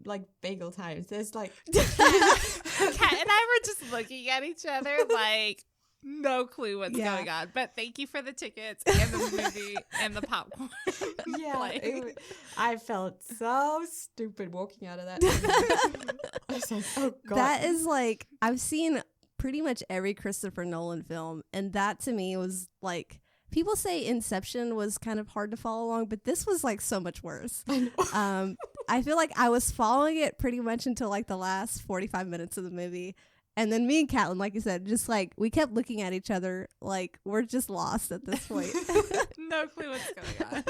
like bagel times. There's like Kat and I were just looking at each other like no clue what's going on. But thank you for the tickets and the movie and the popcorn. Yeah, I felt so stupid walking out of that. I was like, oh god. That is like, I've seen pretty much every Christopher Nolan film, and that to me was like, people say Inception was kind of hard to follow along, but this was like so much worse. I feel like I was following it pretty much until like the last 45 minutes of the movie. And then me and Catelyn, like you said, just like we kept looking at each other like we're just lost at this point. No clue what's going on.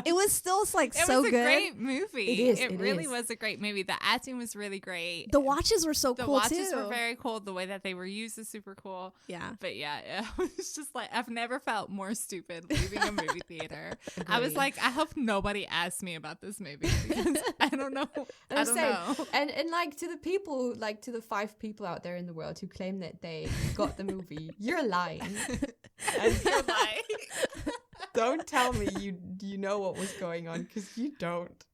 It was still like so good. It was a great movie. It is. It really was a great movie. The acting was really great. The watches were so cool too. The watches were very cool. The way that they were used is super cool. Yeah. But yeah, it was just like, I've never felt more stupid leaving a movie theater. I was like, I hope nobody asked me about this movie because I don't know. I don't know. And like to the people, like to the 5 people out there in the world who claim that they got the movie, you're lying. And you're lying. Don't tell me you know what was going on, because you don't.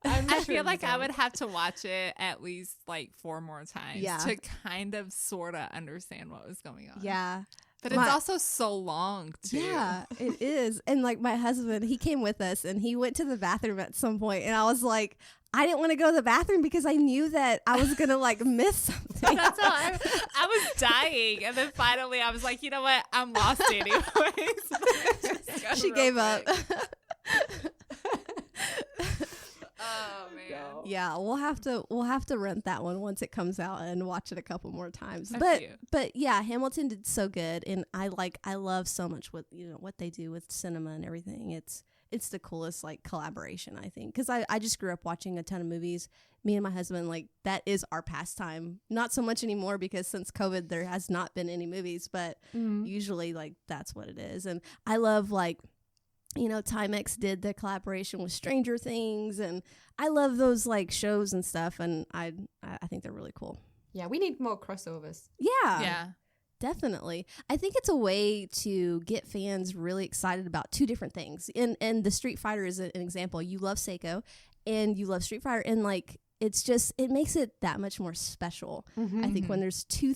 I feel like I would have to watch it at least like 4 more times to kind of sort of understand what was going on. Yeah. But it's also so long too. Yeah, it is. And like my husband, he came with us and he went to the bathroom at some point, and I was like, I didn't want to go to the bathroom because I knew that I was going to like miss something. That's how I was dying. And then finally I was like, you know what? I'm lost anyways. She gave up. Oh man. Yeah, we'll have to rent that one once it comes out and watch it a couple more times. That's cute. But yeah, Hamilton did so good, and I love so much what they do with cinema and everything. It's the coolest like collaboration, I think, because I just grew up watching a ton of movies. Me and my husband, like, that is our pastime. Not so much anymore because since COVID there has not been any movies, but usually like that's what it is. And I love, like, Timex did the collaboration with Stranger Things, and I love those like shows and stuff, and I think they're really cool. Yeah, we need more crossovers. Yeah. Definitely. I think it's a way to get fans really excited about two different things. And the Street Fighter is an example. You love Seiko and you love Street Fighter, and like it makes it that much more special. I think when there's two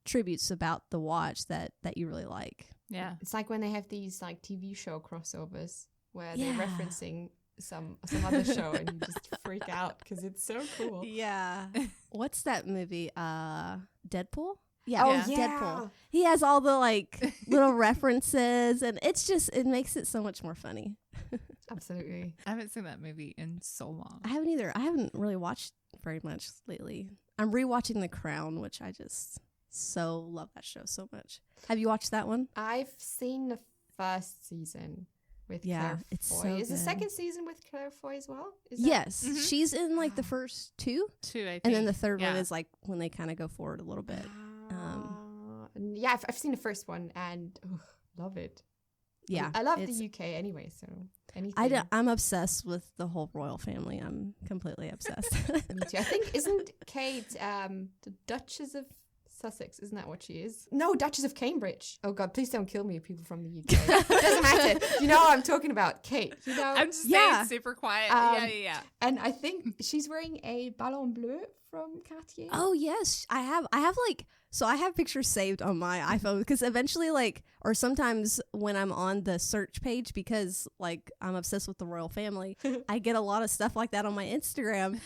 tributes about the watch that you really like. Yeah. It's like when they have these like TV show crossovers where they're referencing some other show and you just freak out because it's so cool. Yeah. What's that movie? Deadpool? Yeah. Oh, Yeah. Deadpool. He has all the like little references, and it makes it so much more funny. Absolutely. I haven't seen that movie in so long. I haven't either. I haven't really watched very much lately. I'm rewatching The Crown, which I just so love that show so much. Have you watched that one? I've seen the first season with Claire it's Foy. so Is the good. second season with Claire Foy as well? Is that- Yes. She's in like the first two, 2, I think. and then the third Yeah. one is like when they kind of go forward a little bit. Yeah, I've seen the first one and love it. Yeah. I love it's- the UK anyway, so anything. I'm obsessed with the whole royal family. I'm completely obsessed. Me too. I think, isn't Kate the Duchess of Sussex? Isn't that what she is? No, Duchess of Cambridge. Oh God, please don't kill me, people from the UK. Doesn't matter. You know what I'm talking about, Kate. You know. I'm just Yeah. saying super quiet. Yeah. And I think she's wearing a Ballon Bleu from Cartier. Oh yes, I have I have pictures saved on my iPhone because eventually, like, or sometimes when I'm on the search page, because like I'm obsessed with the royal family, I get a lot of stuff like that on my Instagram.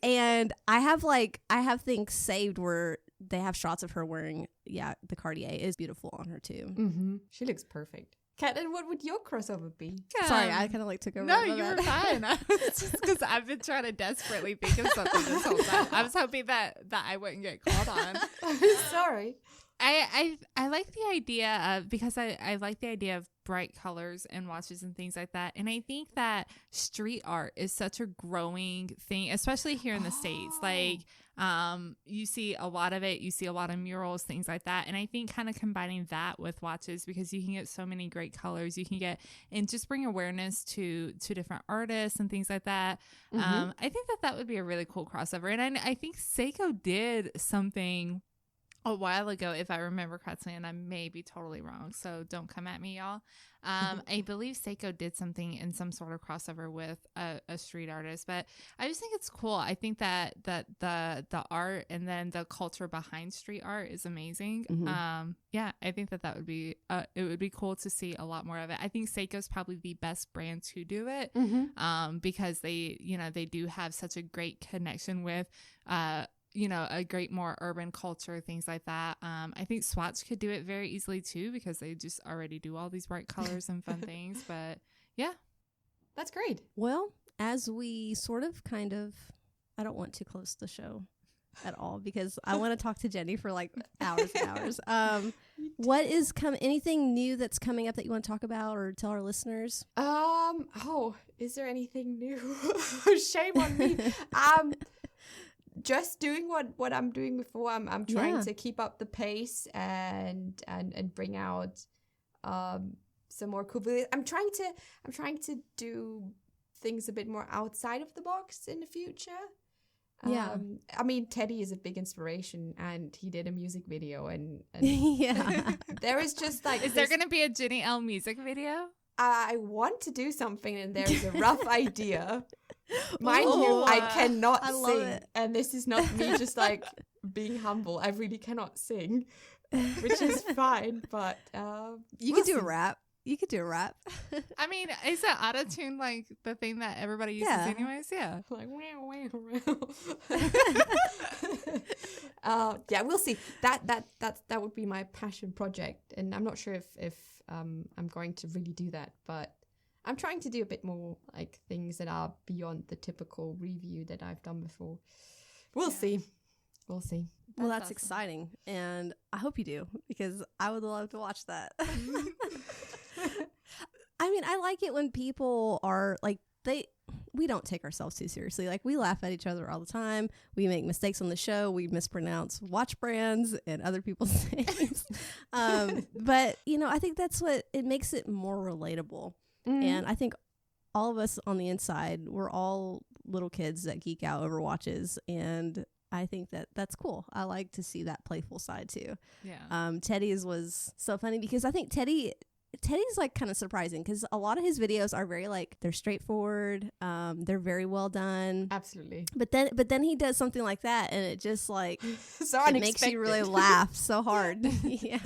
And I have things saved where they have shots of her wearing the Cartier. It is beautiful on her too. She looks perfect. Catelyn, what would your crossover be? Sorry, I kind of like took over. No, my you were bad. fine. It's just because I've been trying to desperately think of something this whole time. I was hoping that I wouldn't get called on. Sorry. I like the idea of, because I like the idea of bright colors and watches and things like that. And I think that street art is such a growing thing, especially here in the States. Like, you see a lot of it, you see a lot of murals, things like that. And I think kind of combining that with watches, because you can get so many great colors, you can get, and just bring awareness to different artists and things like that. I think that would be a really cool crossover. And I think Seiko did something a while ago, if I remember correctly, and I may be totally wrong, so don't come at me, y'all. I believe Seiko did something in some sort of crossover with a street artist, but I just think it's cool. I think that the art and then the culture behind street art is amazing. Yeah, I think that would be it would be cool to see a lot more of it. I think Seiko's probably the best brand to do it, because they do have such a great connection with a great more urban culture, things like that. I think Swatch could do it very easily too, because they just already do all these bright colors and fun things. But yeah, That's great. Well, as we I don't want to close the show at all because I want to talk to Jenni for like hours and hours. What is anything new that's coming up that you want to talk about or tell our listeners? Is there anything new? Shame on me. Just doing what I'm doing before. I'm trying to keep up the pace and bring out some more cool videos. I'm trying to do things a bit more outside of the box in the future. I mean, Teddy is a big inspiration, and he did a music video, and Yeah. there is just like, is there going to be a Jenni Elle music video? I want to do something, and there's a rough idea. Mind you, I cannot I love sing, it. and this is not me just like being humble. I really cannot sing, which is fine, but You we'll could do a see. rap. You could do a rap. I mean, is that auto-tune like the thing that everybody uses anyways? Yeah. Like wow, wow. Yeah, we'll see. That would be my passion project, and I'm not sure if I'm going to really do that, but I'm trying to do a bit more like things that are beyond the typical review that I've done before. We'll see. We'll see. Well, that's awesome. exciting. And I hope you do, because I would love to watch that. I mean, I like it when people are like, we don't take ourselves too seriously. Like, we laugh at each other all the time. We make mistakes on the show. We mispronounce watch brands and other people's names. But, you know, I think that's what it makes it more relatable. And I think all of us on the inside, we're all little kids that geek out over watches. And I think that that's cool. I like to see that playful side too. Yeah. Teddy's was so funny because I think Teddy's like kind of surprising because a lot of his videos are very like, they're straightforward. They're very well done. Absolutely. But then he does something like that and it just like, So it makes you really laugh so hard. Yeah.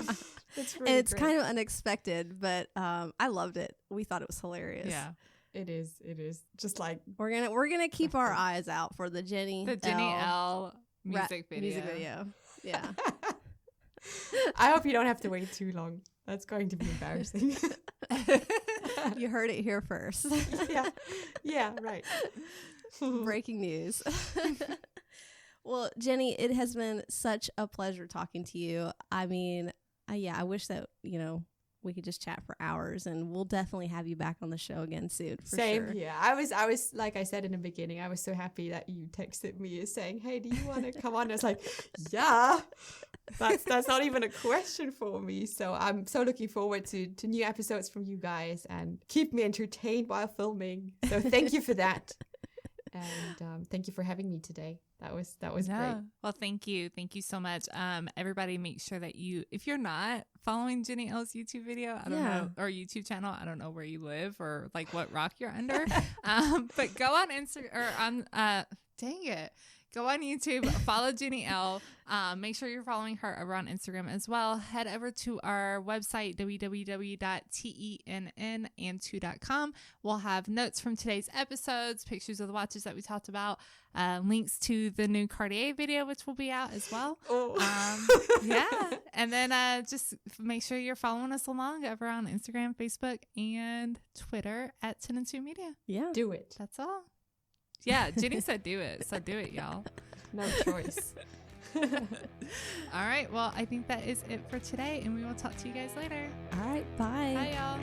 It's And it's kind of unexpected, but I loved it. We thought it was hilarious. Yeah. It is. Just like We're gonna keep our eyes out for the Jenni Elle music video. Yeah. I hope you don't have to wait too long. That's going to be embarrassing. You heard it here first. Yeah, right. Breaking news. Well, Jenni, it has been such a pleasure talking to you. I mean, I wish that, you know, we could just chat for hours, and we'll definitely have you back on the show again soon. Same sure. here. I was like I said in the beginning, I was so happy that you texted me saying, "Hey, do you want to come on?" I was like, "Yeah." That's not even a question for me. So I'm so looking forward to new episodes from you guys, and keep me entertained while filming. So thank you for that. And thank you for having me today. That was great. Well, thank you so much. Everybody, make sure that if you're not following Jenni Elle's YouTube video, I don't know, or YouTube channel, I don't know where you live or like what rock you're under, but go on Instagram or on dang it. Go on YouTube, follow Jenni Elle. Make sure you're following her over on Instagram as well. Head over to our website, www.tennand2.com. We'll have notes from today's episodes, pictures of the watches that we talked about, links to the new Cartier video, which will be out as well. Yeah. And then just make sure you're following us along over on Instagram, Facebook, and Twitter at Tenn and 2 Media. Yeah. Do it. That's all. Yeah, Jenni said do it. So do it, y'all. No choice. All right. Well, I think that is it for today, and we will talk to you guys later. All right. Bye. Bye, y'all.